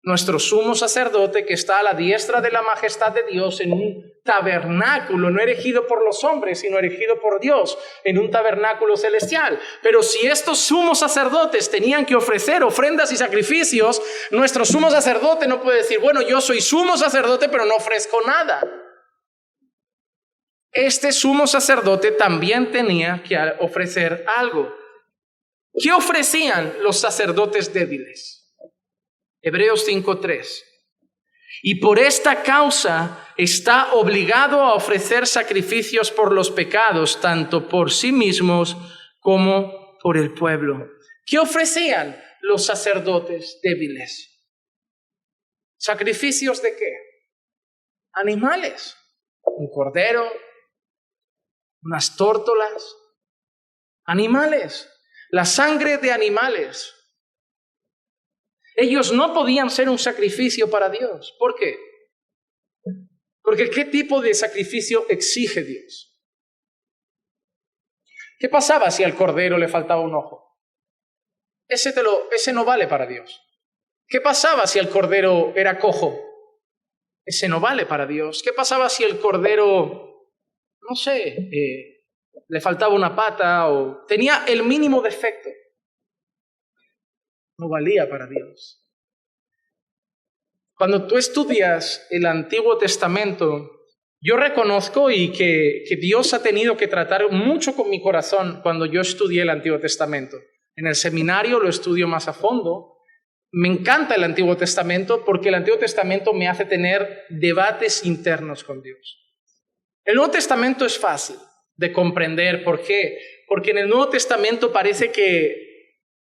Nuestro sumo sacerdote que está a la diestra de la majestad de Dios en un tabernáculo, no erigido por los hombres, sino erigido por Dios, en un tabernáculo celestial. Pero si estos sumos sacerdotes tenían que ofrecer ofrendas y sacrificios, nuestro sumo sacerdote no puede decir, bueno, yo soy sumo sacerdote, pero no ofrezco nada. Este sumo sacerdote también tenía que ofrecer algo. ¿Qué ofrecían los sacerdotes débiles? Hebreos 5:3. Y por esta causa está obligado a ofrecer sacrificios por los pecados, tanto por sí mismos como por el pueblo. ¿Qué ofrecían los sacerdotes débiles? ¿Sacrificios de qué? Animales. Un cordero, unas tórtolas, animales, la sangre de animales. Ellos no podían ser un sacrificio para Dios. ¿Por qué? Porque ¿qué tipo de sacrificio exige Dios? ¿Qué pasaba si al cordero le faltaba un ojo? Ese no vale para Dios. ¿Qué pasaba si el cordero era cojo? Ese no vale para Dios. ¿Qué pasaba si el cordero, no sé, le faltaba una pata o tenía el mínimo defecto? No valía para Dios. Cuando tú estudias el Antiguo Testamento, yo reconozco que Dios ha tenido que tratar mucho con mi corazón cuando yo estudié el Antiguo Testamento. En el seminario lo estudio más a fondo. Me encanta el Antiguo Testamento porque el Antiguo Testamento me hace tener debates internos con Dios. El Nuevo Testamento es fácil de comprender. ¿Por qué? Porque en el Nuevo Testamento parece que,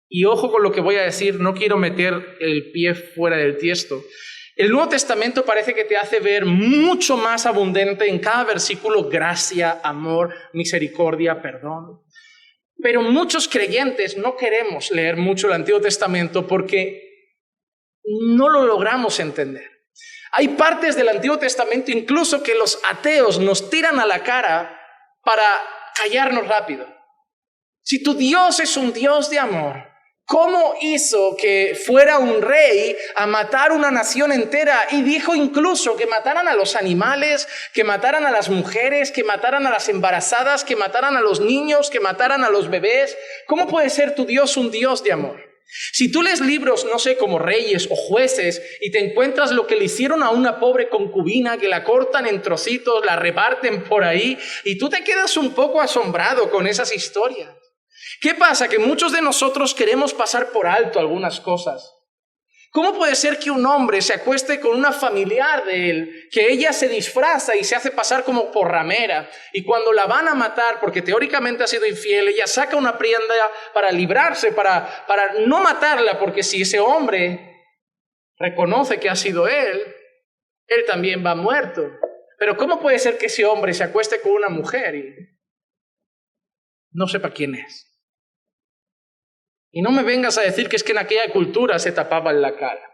y ojo con lo que voy a decir, no quiero meter el pie fuera del tiesto, el Nuevo Testamento parece que te hace ver mucho más abundante en cada versículo gracia, amor, misericordia, perdón. Pero muchos creyentes no queremos leer mucho el Antiguo Testamento porque no lo logramos entender. Hay partes del Antiguo Testamento incluso que los ateos nos tiran a la cara para callarnos rápido. Si tu Dios es un Dios de amor, ¿cómo hizo que fuera un rey a matar una nación entera? Y dijo incluso que mataran a los animales, que mataran a las mujeres, que mataran a las embarazadas, que mataran a los niños, que mataran a los bebés. ¿Cómo puede ser tu Dios un Dios de amor? Si tú lees libros, no sé, como Reyes o Jueces, y te encuentras lo que le hicieron a una pobre concubina, que la cortan en trocitos, la reparten por ahí, y tú te quedas un poco asombrado con esas historias. ¿Qué pasa? Que muchos de nosotros queremos pasar por alto algunas cosas. ¿Cómo puede ser que un hombre se acueste con una familiar de él, que ella se disfraza y se hace pasar como por ramera, y cuando la van a matar, porque teóricamente ha sido infiel, ella saca una prenda para librarse, para no matarla, porque si ese hombre reconoce que ha sido él también va muerto? Pero ¿cómo puede ser que ese hombre se acueste con una mujer y no sepa quién es? Y no me vengas a decir que es que en aquella cultura se tapaban la cara.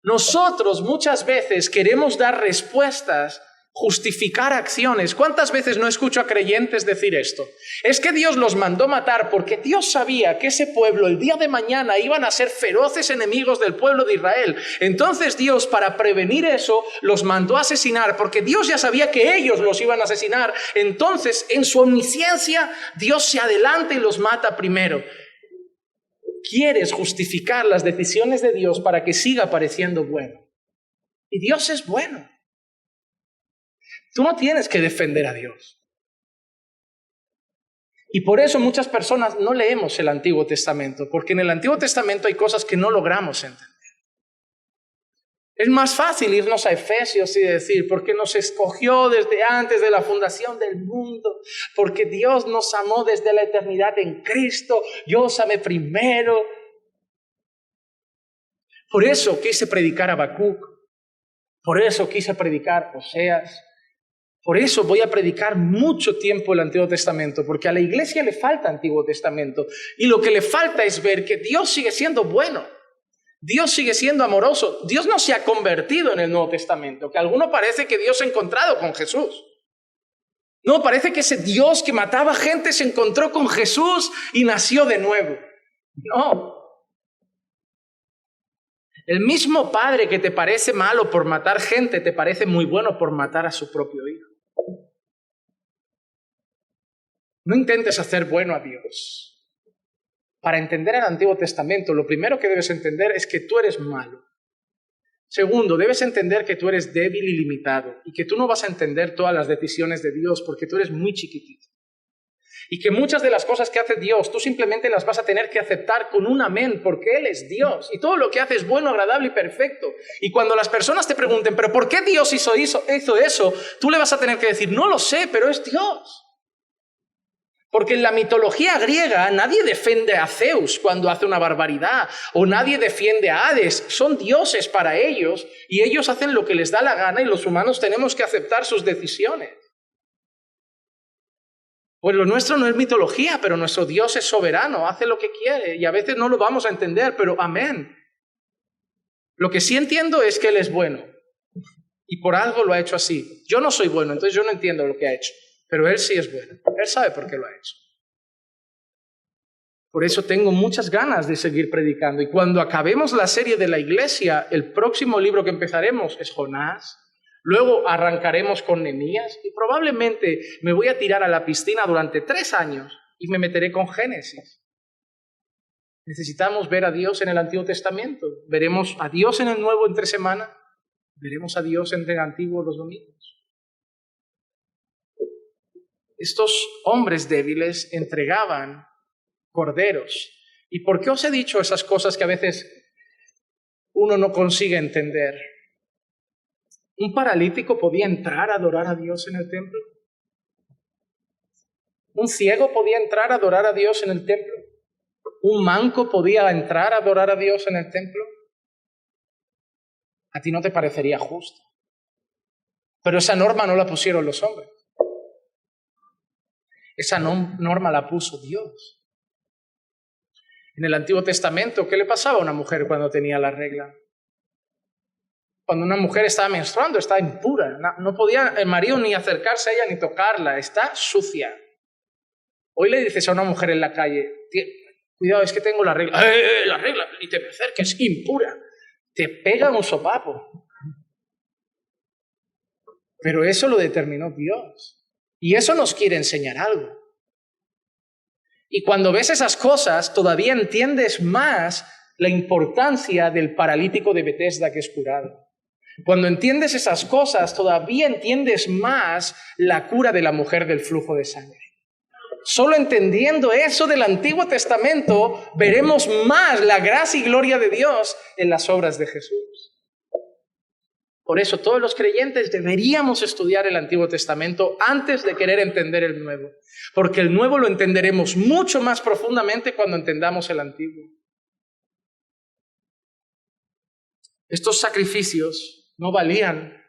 Nosotros muchas veces queremos dar respuestas, justificar acciones. ¿Cuántas veces no escucho a creyentes decir esto? Es que Dios los mandó matar porque Dios sabía que ese pueblo el día de mañana iban a ser feroces enemigos del pueblo de Israel. Entonces Dios, para prevenir eso, los mandó a asesinar porque Dios ya sabía que ellos los iban a asesinar. Entonces, en su omnisciencia, Dios se adelanta y los mata primero. Quieres justificar las decisiones de Dios para que siga pareciendo bueno. Y Dios es bueno. Tú no tienes que defender a Dios. Y por eso muchas personas no leemos el Antiguo Testamento, porque en el Antiguo Testamento hay cosas que no logramos entender. Es más fácil irnos a Efesios y decir, porque nos escogió desde antes de la fundación del mundo, porque Dios nos amó desde la eternidad en Cristo, yo os amé primero. Por eso quise predicar a Habacuc, por eso quise predicar Oseas, por eso voy a predicar mucho tiempo el Antiguo Testamento, porque a la iglesia le falta Antiguo Testamento, y lo que le falta es ver que Dios sigue siendo bueno. Dios sigue siendo amoroso. Dios no se ha convertido en el Nuevo Testamento, que a alguno parece que Dios se ha encontrado con Jesús. No, parece que ese Dios que mataba gente se encontró con Jesús y nació de nuevo. No. El mismo padre que te parece malo por matar gente, te parece muy bueno por matar a su propio hijo. No intentes hacer bueno a Dios. Para entender el Antiguo Testamento, lo primero que debes entender es que tú eres malo. Segundo, debes entender que tú eres débil y limitado y que tú no vas a entender todas las decisiones de Dios porque tú eres muy chiquitito. Y que muchas de las cosas que hace Dios, tú simplemente las vas a tener que aceptar con un amén porque Él es Dios. Y todo lo que hace es bueno, agradable y perfecto. Y cuando las personas te pregunten, ¿pero por qué Dios hizo eso? Tú le vas a tener que decir, no lo sé, pero es Dios. Porque en la mitología griega nadie defiende a Zeus cuando hace una barbaridad, o nadie defiende a Hades. Son dioses para ellos y ellos hacen lo que les da la gana y los humanos tenemos que aceptar sus decisiones. Pues lo nuestro no es mitología, pero nuestro Dios es soberano, hace lo que quiere y a veces no lo vamos a entender, pero amén. Lo que sí entiendo es que Él es bueno y por algo lo ha hecho así. Yo no soy bueno, entonces yo no entiendo lo que ha hecho. Pero Él sí es bueno. Él sabe por qué lo ha hecho. Por eso tengo muchas ganas de seguir predicando. Y cuando acabemos la serie de la iglesia, el próximo libro que empezaremos es Jonás. Luego arrancaremos con Nehemías. Y probablemente me voy a tirar a la piscina durante 3 años y me meteré con Génesis. Necesitamos ver a Dios en el Antiguo Testamento. Veremos a Dios en el Nuevo en 3 semanas. Veremos a Dios en el Antiguo los domingos. Estos hombres débiles entregaban corderos. ¿Y por qué os he dicho esas cosas que a veces uno no consigue entender? ¿Un paralítico podía entrar a adorar a Dios en el templo? ¿Un ciego podía entrar a adorar a Dios en el templo? ¿Un manco podía entrar a adorar a Dios en el templo? A ti no te parecería justo. Pero esa norma no la pusieron los hombres. Esa norma la puso Dios. En el Antiguo Testamento, ¿qué le pasaba a una mujer cuando tenía la regla? Cuando una mujer estaba menstruando, estaba impura. No podía el marido ni acercarse a ella ni tocarla. Está sucia. Hoy le dices a una mujer en la calle, cuidado, es que tengo la regla. La regla, y te me acerques, es impura. Te pega un sopapo. Pero eso lo determinó Dios. Y eso nos quiere enseñar algo. Y cuando ves esas cosas, todavía entiendes más la importancia del paralítico de Betesda que es curado. Cuando entiendes esas cosas, todavía entiendes más la cura de la mujer del flujo de sangre. Solo entendiendo eso del Antiguo Testamento, veremos más la gracia y gloria de Dios en las obras de Jesús. Por eso todos los creyentes deberíamos estudiar el Antiguo Testamento antes de querer entender el Nuevo. Porque el Nuevo lo entenderemos mucho más profundamente cuando entendamos el Antiguo. Estos sacrificios no valían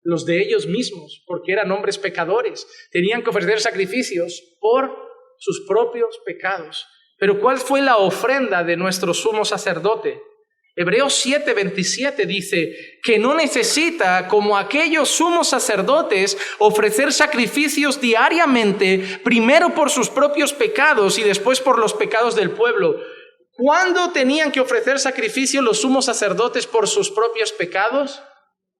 los de ellos mismos, porque eran hombres pecadores. Tenían que ofrecer sacrificios por sus propios pecados. Pero ¿cuál fue la ofrenda de nuestro sumo sacerdote? Hebreos 7:27 dice que no necesita, como aquellos sumos sacerdotes, ofrecer sacrificios diariamente, primero por sus propios pecados y después por los pecados del pueblo. ¿Cuándo tenían que ofrecer sacrificio los sumos sacerdotes por sus propios pecados?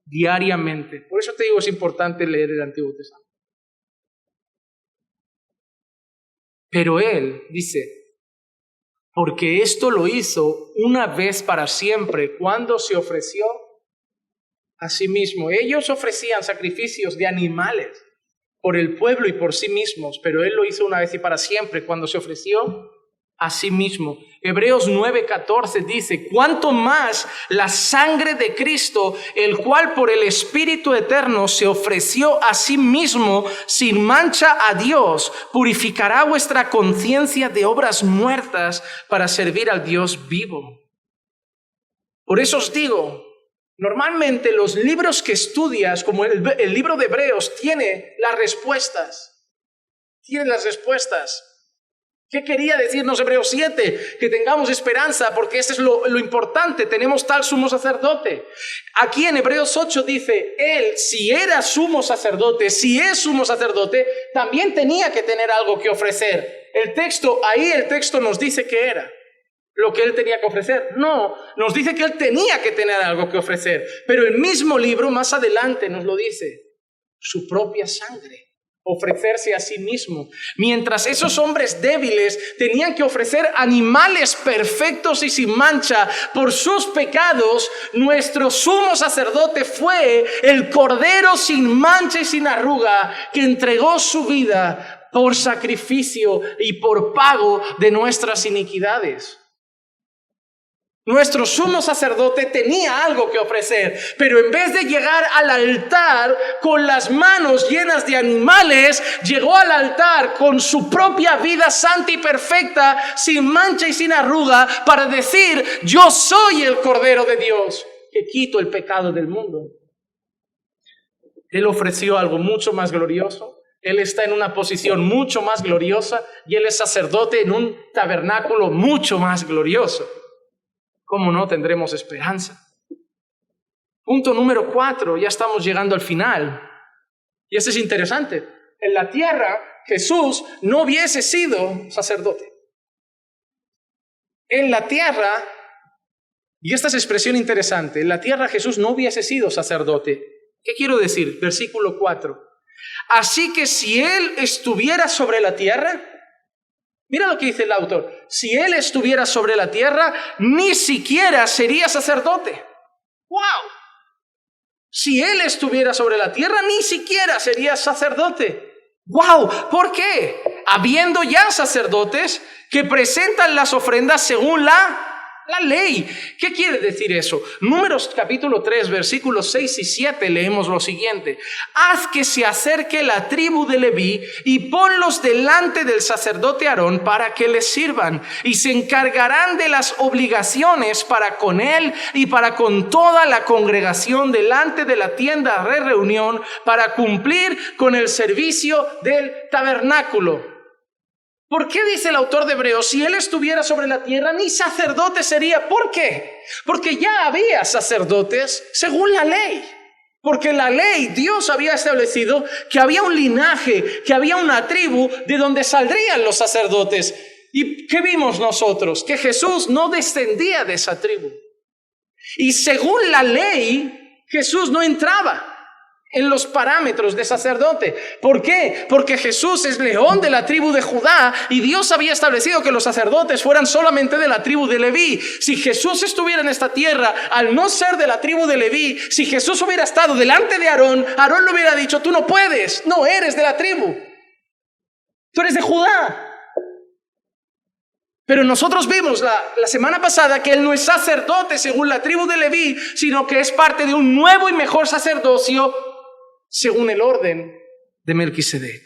Diariamente. Por eso te digo, es importante leer el Antiguo Testamento. Pero él dice, porque esto lo hizo una vez para siempre, cuando se ofreció a sí mismo. Ellos ofrecían sacrificios de animales por el pueblo y por sí mismos, pero él lo hizo una vez y para siempre, cuando se ofreció a sí mismo. Hebreos 9:14 dice: cuánto más la sangre de Cristo, el cual por el Espíritu Eterno se ofreció a sí mismo sin mancha a Dios, purificará vuestra conciencia de obras muertas para servir al Dios vivo. Por eso os digo, normalmente los libros que estudias, como el libro de Hebreos, tiene las respuestas. Tiene las respuestas. ¿Qué quería decirnos Hebreos 7? Que tengamos esperanza, porque eso es lo importante. Tenemos tal sumo sacerdote. Aquí en Hebreos 8 dice, él, si era sumo sacerdote, si es sumo sacerdote, también tenía que tener algo que ofrecer. El texto nos dice que era lo que él tenía que ofrecer. No, nos dice que él tenía que tener algo que ofrecer. Pero el mismo libro más adelante nos lo dice, su propia sangre. Ofrecerse a sí mismo. Mientras esos hombres débiles tenían que ofrecer animales perfectos y sin mancha por sus pecados, nuestro sumo sacerdote fue el Cordero sin mancha y sin arruga, que entregó su vida por sacrificio y por pago de nuestras iniquidades. Nuestro sumo sacerdote tenía algo que ofrecer, pero en vez de llegar al altar con las manos llenas de animales, llegó al altar con su propia vida santa y perfecta, sin mancha y sin arruga, para decir: yo soy el Cordero de Dios, que quito el pecado del mundo. Él ofreció algo mucho más glorioso. Él está en una posición mucho más gloriosa y él es sacerdote en un tabernáculo mucho más glorioso. ¿Cómo no tendremos esperanza? Punto número 4, ya estamos llegando al final. Y esto es interesante. En la tierra, Jesús no hubiese sido sacerdote. En la tierra, y esta es expresión interesante, en la tierra Jesús no hubiese sido sacerdote. ¿Qué quiero decir? Versículo 4. Así que si Él estuviera sobre la tierra, mira lo que dice el autor. Si Él estuviera sobre la tierra, ni siquiera sería sacerdote. ¡Wow! Si Él estuviera sobre la tierra, ni siquiera sería sacerdote. ¡Wow! ¿Por qué? Habiendo ya sacerdotes que presentan las ofrendas según la ley. ¿Qué quiere decir eso? Números capítulo 3, versículos 6 y 7 leemos lo siguiente. Haz que se acerque la tribu de Leví y ponlos delante del sacerdote Aarón para que les sirvan, y se encargarán de las obligaciones para con él y para con toda la congregación delante de la tienda de reunión, para cumplir con el servicio del tabernáculo. ¿Por qué dice el autor de Hebreos? Si Él estuviera sobre la tierra, ni sacerdote sería. ¿Por qué? Porque ya había sacerdotes según la ley. Porque la ley, Dios había establecido que había un linaje, que había una tribu de donde saldrían los sacerdotes. ¿Y qué vimos nosotros? Que Jesús no descendía de esa tribu. Y según la ley, Jesús no entraba en los parámetros de sacerdote. ¿Por qué? Porque Jesús es león de la tribu de Judá y Dios había establecido que los sacerdotes fueran solamente de la tribu de Leví. Si Jesús estuviera en esta tierra, al no ser de la tribu de Leví, si Jesús hubiera estado delante de Aarón, Aarón le hubiera dicho: tú no puedes, no eres de la tribu, tú eres de Judá. Pero nosotros vimos la semana pasada que él no es sacerdote según la tribu de Leví, sino que es parte de un nuevo y mejor sacerdocio según el orden de Melquisedec.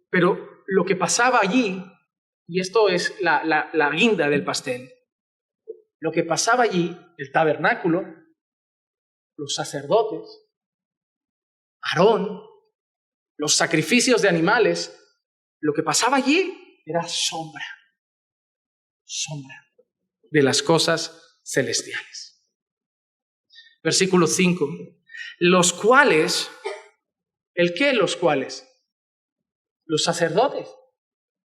Pero lo que pasaba allí, y esto es la guinda del pastel, lo que pasaba allí, el tabernáculo, los sacerdotes, Aarón, los sacrificios de animales, lo que pasaba allí era sombra de las cosas celestiales. Versículo 5. Los cuales, ¿el qué? Los cuales. Los sacerdotes.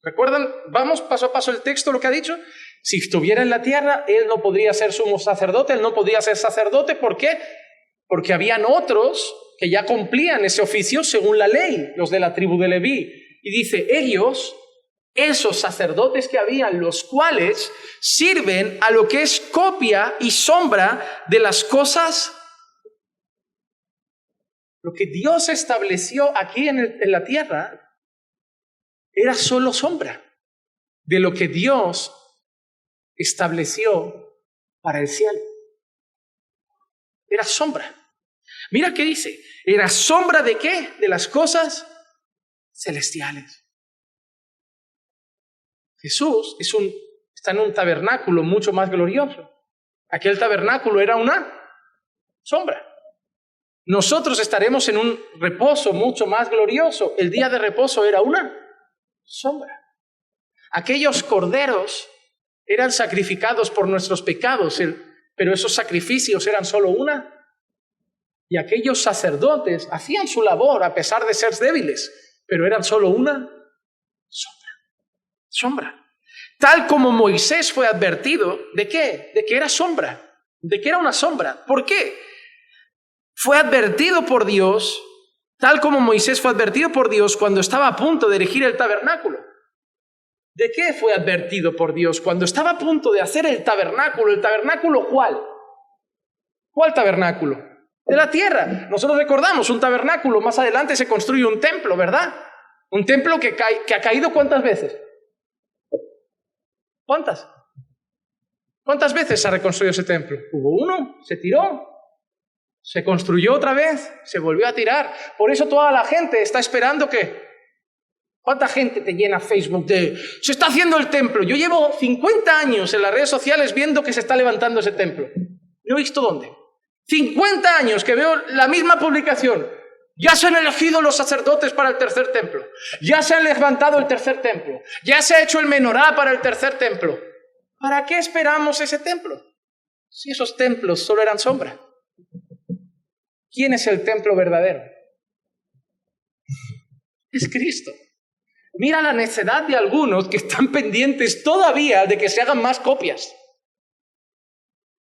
¿Recuerdan? Vamos paso a paso el texto, lo que ha dicho. Si estuviera en la tierra, él no podría ser sumo sacerdote, él no podría ser sacerdote. ¿Por qué? Porque habían otros que ya cumplían ese oficio según la ley, los de la tribu de Leví. Y dice, ellos, esos sacerdotes que habían, los cuales sirven a lo que es copia y sombra de las cosas, lo que Dios estableció aquí en la tierra, era solo sombra de lo que Dios estableció para el cielo. Era sombra. Mira qué dice. ¿Era sombra de qué? De las cosas celestiales. Jesús está en un tabernáculo mucho más glorioso. Aquel tabernáculo era una sombra. Nosotros estaremos en un reposo mucho más glorioso. El día de reposo era una sombra. Aquellos corderos eran sacrificados por nuestros pecados, pero esos sacrificios eran solo una. Y aquellos sacerdotes hacían su labor a pesar de ser débiles, pero eran solo una sombra. Tal como Moisés fue advertido, ¿de qué? De que era sombra, de que era una sombra. ¿Por qué? Fue advertido por Dios, tal como Moisés fue advertido por Dios cuando estaba a punto de erigir el tabernáculo. ¿De qué fue advertido por Dios? Cuando estaba a punto de hacer el tabernáculo ¿cuál? ¿Cuál tabernáculo? De la tierra. Nosotros recordamos un tabernáculo, más adelante se construye un templo, ¿verdad? Un templo que ha caído ¿cuántas veces? ¿Cuántas? ¿Cuántas veces se ha reconstruido ese templo? Hubo uno, se tiró, se construyó otra vez, se volvió a tirar. Por eso toda la gente está esperando que... ¿Cuánta gente te llena Facebook de se está haciendo el templo? Yo llevo 50 años en las redes sociales viendo que se está levantando ese templo. No he visto dónde. 50 años que veo la misma publicación. Ya se han elegido los sacerdotes para el tercer templo. Ya se ha levantado el tercer templo. Ya se ha hecho el menorá para el tercer templo. ¿Para qué esperamos ese templo? Si esos templos solo eran sombra. ¿Quién es el templo verdadero? Es Cristo. Mira la necedad de algunos que están pendientes todavía de que se hagan más copias.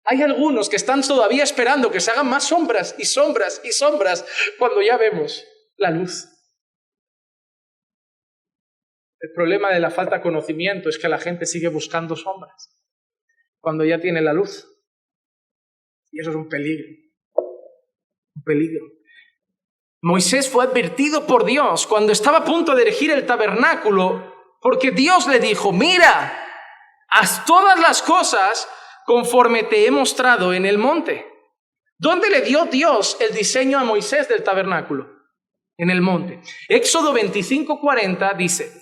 Hay algunos que están todavía esperando que se hagan más sombras y sombras y sombras cuando ya vemos la luz. El problema de la falta de conocimiento es que la gente sigue buscando sombras cuando ya tiene la luz. Y eso es un peligro. Un peligro. Moisés fue advertido por Dios cuando estaba a punto de erigir el tabernáculo, porque Dios le dijo, mira, haz todas las cosas conforme te he mostrado en el monte. ¿Dónde le dio Dios el diseño a Moisés del tabernáculo? En el monte. Éxodo 25:40 dice,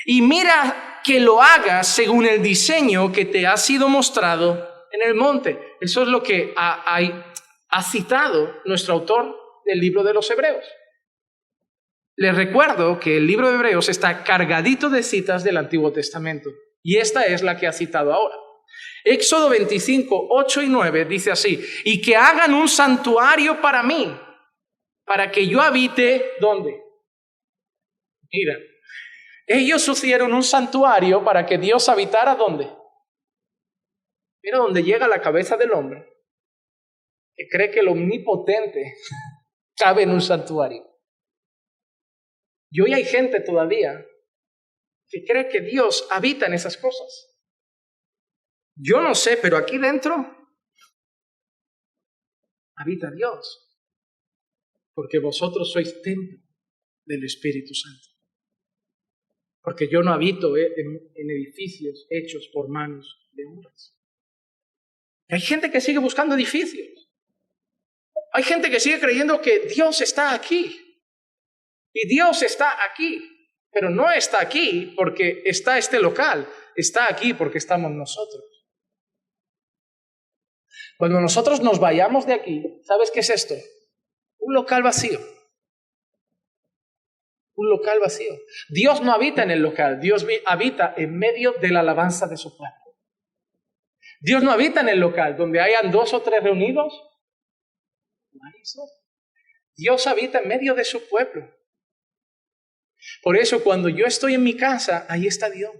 y mira que lo hagas según el diseño que te ha sido mostrado en el monte. Eso es lo que ha citado nuestro autor del libro de los Hebreos. Les recuerdo que el libro de Hebreos está cargadito de citas del Antiguo Testamento, y esta es la que ha citado ahora. Éxodo 25, 8 y 9 dice así, y que hagan un santuario para mí, para que yo habite, ¿dónde? Mira, ellos hicieron un santuario para que Dios habitara, ¿dónde? Mira dónde llega la cabeza del hombre, que cree que el omnipotente cabe en un santuario. Y hoy hay gente todavía que cree que Dios habita en esas cosas. Yo no sé, pero aquí dentro habita Dios, porque vosotros sois templo del Espíritu Santo. Porque yo no habito en edificios hechos por manos de hombres. Hay gente que sigue buscando edificios. Hay gente que sigue creyendo que Dios está aquí. Y Dios está aquí, pero no está aquí porque está este local. Está aquí porque estamos nosotros. Cuando nosotros nos vayamos de aquí, ¿sabes qué es esto? Un local vacío. Un local vacío. Dios no habita en el local. Dios habita en medio de la alabanza de su pueblo. Dios no habita en el local donde hayan 2 o 3 reunidos. Dios habita en medio de su pueblo. Por eso cuando yo estoy en mi casa, ahí está Dios.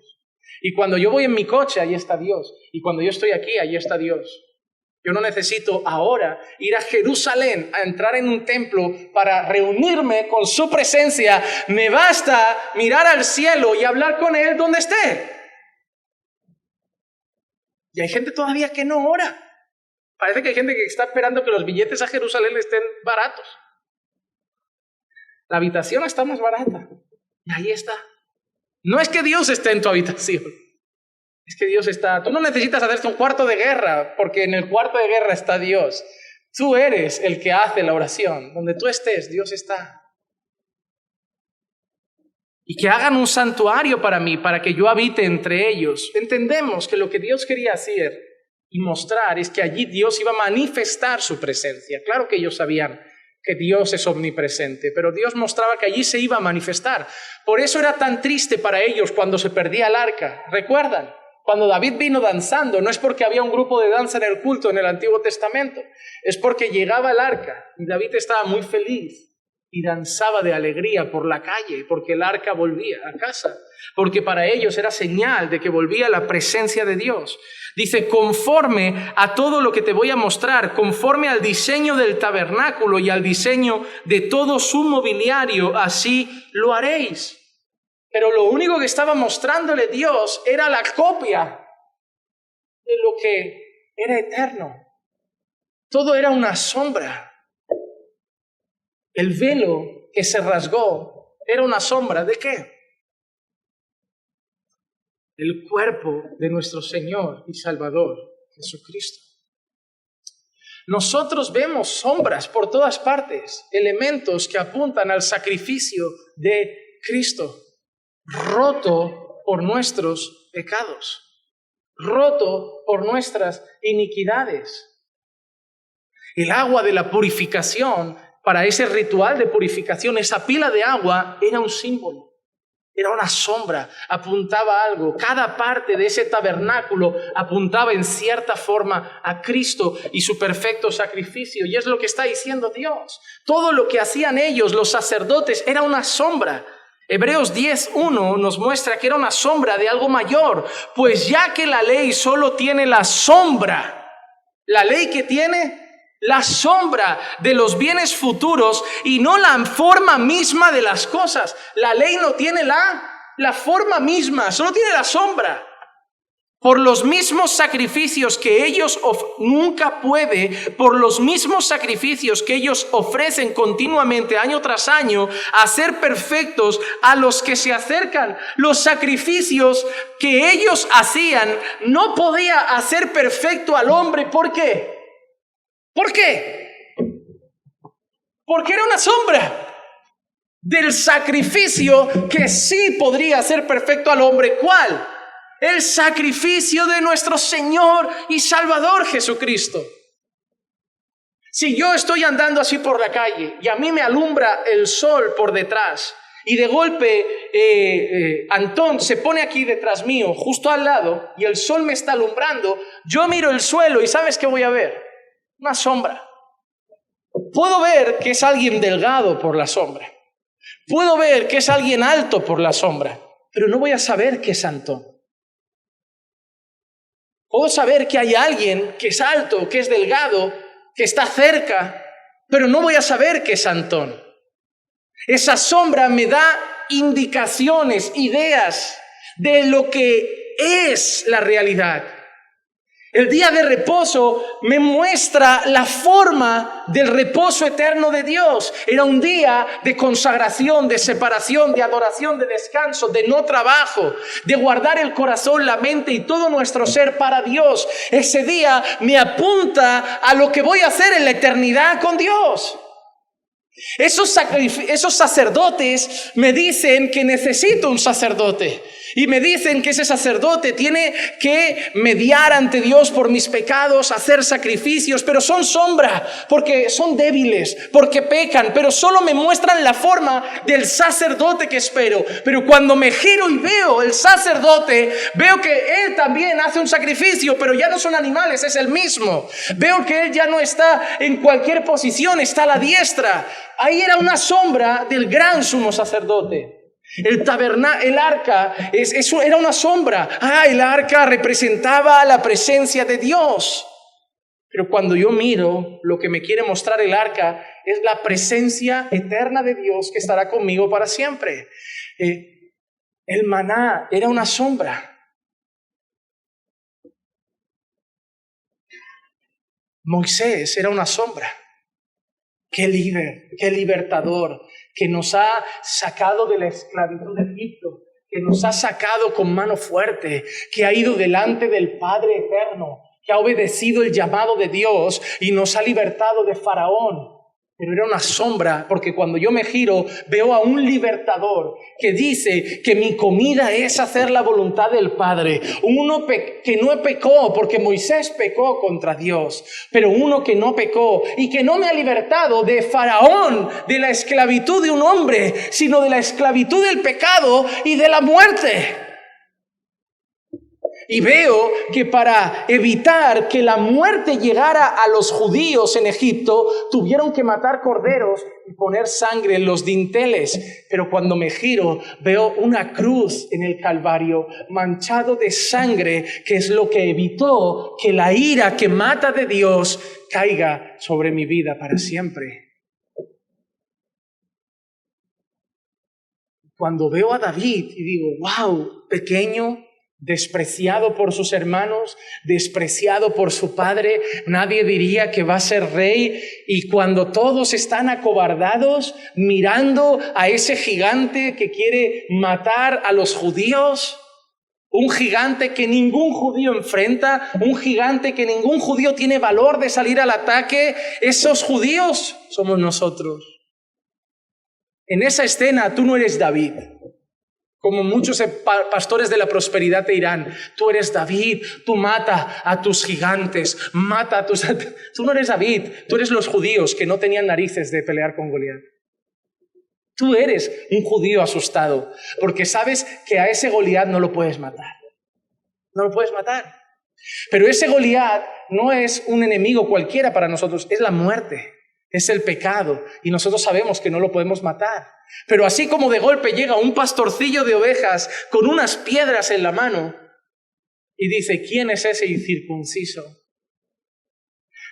Y cuando yo voy en mi coche, ahí está Dios. Y cuando yo estoy aquí, ahí está Dios. Yo no necesito ahora ir a Jerusalén a entrar en un templo para reunirme con su presencia. Me basta mirar al cielo y hablar con Él donde esté. Y hay gente todavía que no ora. Parece que hay gente que está esperando que los billetes a Jerusalén estén baratos. La habitación está más barata. Y ahí está. No es que Dios esté en tu habitación. Es que Dios está... Tú no necesitas hacerte un cuarto de guerra, porque en el cuarto de guerra está Dios. Tú eres el que hace la oración. Donde tú estés, Dios está. Y que hagan un santuario para mí, para que yo habite entre ellos. Entendemos que lo que Dios quería hacer y mostrar es que allí Dios iba a manifestar su presencia. Claro que ellos sabían que Dios es omnipresente, pero Dios mostraba que allí se iba a manifestar. Por eso era tan triste para ellos cuando se perdía el arca. ¿Recuerdan? Cuando David vino danzando, no es porque había un grupo de danza en el culto en el Antiguo Testamento, es porque llegaba el arca y David estaba muy feliz y danzaba de alegría por la calle, porque el arca volvía a casa, porque para ellos era señal de que volvía la presencia de Dios. Dice, conforme a todo lo que te voy a mostrar, conforme al diseño del tabernáculo y al diseño de todo su mobiliario, así lo haréis. Pero lo único que estaba mostrándole Dios era la copia de lo que era eterno. Todo era una sombra. El velo que se rasgó era una sombra ¿de qué? El cuerpo de nuestro Señor y Salvador, Jesucristo. Nosotros vemos sombras por todas partes, elementos que apuntan al sacrificio de Cristo, roto por nuestros pecados, roto por nuestras iniquidades. El agua de la purificación, para ese ritual de purificación, esa pila de agua era un símbolo, era una sombra, apuntaba a algo. Cada parte de ese tabernáculo apuntaba en cierta forma a Cristo y su perfecto sacrificio. Y es lo que está diciendo Dios. Todo lo que hacían ellos, los sacerdotes, era una sombra. Hebreos 10:1 nos muestra que era una sombra de algo mayor, pues ya que la ley solo tiene la sombra, la ley que tiene la sombra de los bienes futuros y no la forma misma de las cosas. La ley no tiene la forma misma, solo tiene la sombra. Por los mismos sacrificios que ellos nunca puede, por los mismos sacrificios que ellos ofrecen continuamente año tras año, hacer perfectos a los que se acercan. Los sacrificios que ellos hacían no podía hacer perfecto al hombre. ¿Por qué? ¿Por qué? Porque era una sombra del sacrificio que sí podría hacer perfecto al hombre. ¿Cuál? El sacrificio de nuestro Señor y Salvador Jesucristo. Si yo estoy andando así por la calle y a mí me alumbra el sol por detrás y de golpe Antón se pone aquí detrás mío, justo al lado, y el sol me está alumbrando, yo miro el suelo y ¿sabes qué voy a ver? Una sombra. Puedo ver que es alguien delgado por la sombra. Puedo ver que es alguien alto por la sombra, pero no voy a saber que es Antón. Puedo saber que hay alguien que es alto, que es delgado, que está cerca, pero no voy a saber que es Antón. Esa sombra me da indicaciones, ideas de lo que es la realidad. El día de reposo me muestra la forma del reposo eterno de Dios. Era un día de consagración, de separación, de adoración, de descanso, de no trabajo, de guardar el corazón, la mente y todo nuestro ser para Dios. Ese día me apunta a lo que voy a hacer en la eternidad con Dios. Esos sacerdotes me dicen que necesito un sacerdote. Y me dicen que ese sacerdote tiene que mediar ante Dios por mis pecados, hacer sacrificios, pero son sombra, porque son débiles, porque pecan, pero solo me muestran la forma del sacerdote que espero. Pero cuando me giro y veo el sacerdote, veo que él también hace un sacrificio, pero ya no son animales, es el mismo. Veo que él ya no está en cualquier posición, está a la diestra. Ahí era una sombra del gran sumo sacerdote. El arca era una sombra. El arca representaba la presencia de Dios. Pero cuando yo miro, lo que me quiere mostrar el arca es la presencia eterna de Dios que estará conmigo para siempre. El maná era una sombra. Moisés era una sombra. Qué líder, qué libertador, que nos ha sacado de la esclavitud de Egipto, que nos ha sacado con mano fuerte, que ha ido delante del Padre eterno, que ha obedecido el llamado de Dios y nos ha libertado de Faraón. Pero era una sombra, porque cuando yo me giro veo a un libertador que dice que mi comida es hacer la voluntad del Padre. Uno que no pecó, porque Moisés pecó contra Dios, pero uno que no pecó y que no me ha libertado de Faraón, de la esclavitud de un hombre, sino de la esclavitud del pecado y de la muerte. Y veo que para evitar que la muerte llegara a los judíos en Egipto, tuvieron que matar corderos y poner sangre en los dinteles. Pero cuando me giro, veo una cruz en el Calvario, manchado de sangre, que es lo que evitó que la ira que mata de Dios caiga sobre mi vida para siempre. Cuando veo a David y digo, wow, pequeño, despreciado por sus hermanos, despreciado por su padre, nadie diría que va a ser rey, y cuando todos están acobardados mirando a ese gigante que quiere matar a los judíos, un gigante que ningún judío enfrenta, un gigante que ningún judío tiene valor de salir al ataque, esos judíos somos nosotros. En esa escena tú no eres David. Como muchos pastores de la prosperidad te dirán, tú eres David, tú mata a tus gigantes, mata a tus... Tú no eres David, tú eres los judíos que no tenían narices de pelear con Goliat. Tú eres un judío asustado, porque sabes que a ese Goliat no lo puedes matar. No lo puedes matar. Pero ese Goliat no es un enemigo cualquiera para nosotros, es la muerte, es el pecado, y nosotros sabemos que no lo podemos matar. Pero así como de golpe llega un pastorcillo de ovejas con unas piedras en la mano y dice, ¿quién es ese incircunciso?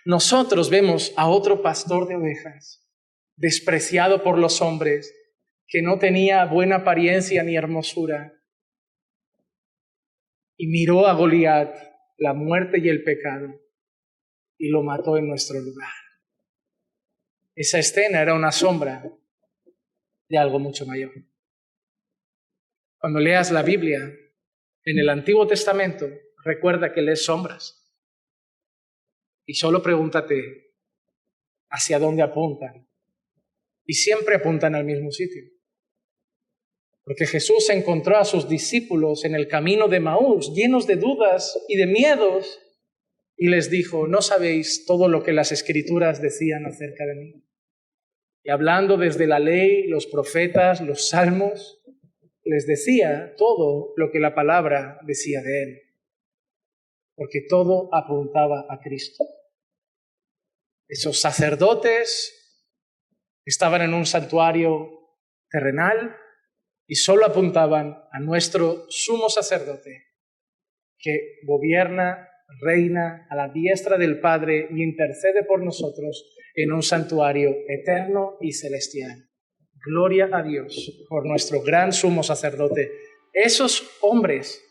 Nosotros vemos a otro pastor de ovejas, despreciado por los hombres, que no tenía buena apariencia ni hermosura, y miró a Goliat, la muerte y el pecado, y lo mató en nuestro lugar. Esa escena era una sombra de algo mucho mayor. Cuando leas la Biblia, en el Antiguo Testamento, recuerda que lees sombras. Y solo pregúntate hacia dónde apuntan. Y siempre apuntan al mismo sitio. Porque Jesús encontró a sus discípulos en el camino de Emaús, llenos de dudas y de miedos, y les dijo, ¿no sabéis todo lo que las Escrituras decían acerca de mí? Y hablando desde la ley, los profetas, los salmos, les decía todo lo que la palabra decía de él. Porque todo apuntaba a Cristo. Esos sacerdotes estaban en un santuario terrenal y solo apuntaban a nuestro sumo sacerdote, que gobierna, reina a la diestra del Padre y intercede por nosotros en un santuario eterno y celestial. Gloria a Dios por nuestro gran sumo sacerdote. Esos hombres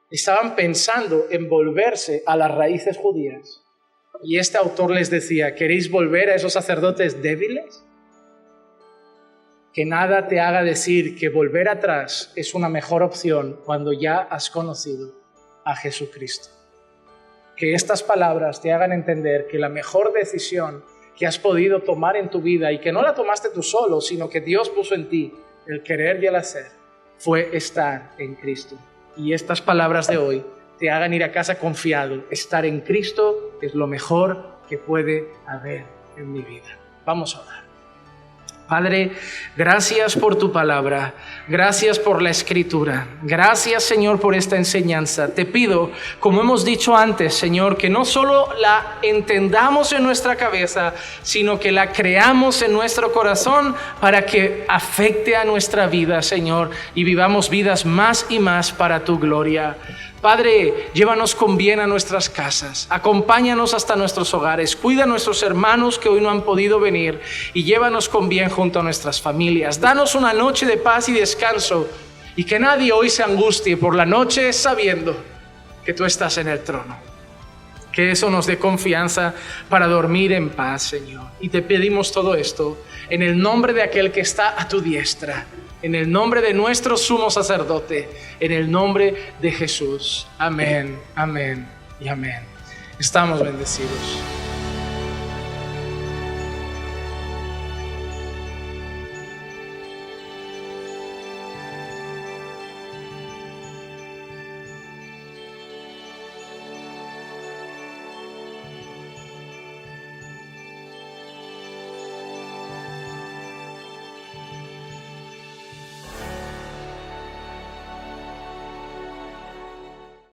estaban pensando en volverse a las raíces judías. Y este autor les decía, ¿queréis volver a esos sacerdotes débiles? Que nada te haga decir que volver atrás es una mejor opción cuando ya has conocido a Jesucristo. Que estas palabras te hagan entender que la mejor decisión que has podido tomar en tu vida, y que no la tomaste tú solo, sino que Dios puso en ti el querer y el hacer, fue estar en Cristo. Y estas palabras de hoy te hagan ir a casa confiado. Estar en Cristo es lo mejor que puede haber en mi vida. Vamos a orar. Padre, gracias por tu palabra, gracias por la Escritura, gracias Señor por esta enseñanza. Te pido, como hemos dicho antes, Señor, que no solo la entendamos en nuestra cabeza, sino que la creamos en nuestro corazón para que afecte a nuestra vida, Señor, y vivamos vidas más y más para tu gloria. Padre, llévanos con bien a nuestras casas, acompáñanos hasta nuestros hogares, cuida a nuestros hermanos que hoy no han podido venir y llévanos con bien junto a nuestras familias. Danos una noche de paz y descanso y que nadie hoy se angustie por la noche sabiendo que tú estás en el trono. Que eso nos dé confianza para dormir en paz, Señor. Y te pedimos todo esto en el nombre de aquel que está a tu diestra, en el nombre de nuestro sumo sacerdote, en el nombre de Jesús. Amén, amén y amén. Estamos bendecidos.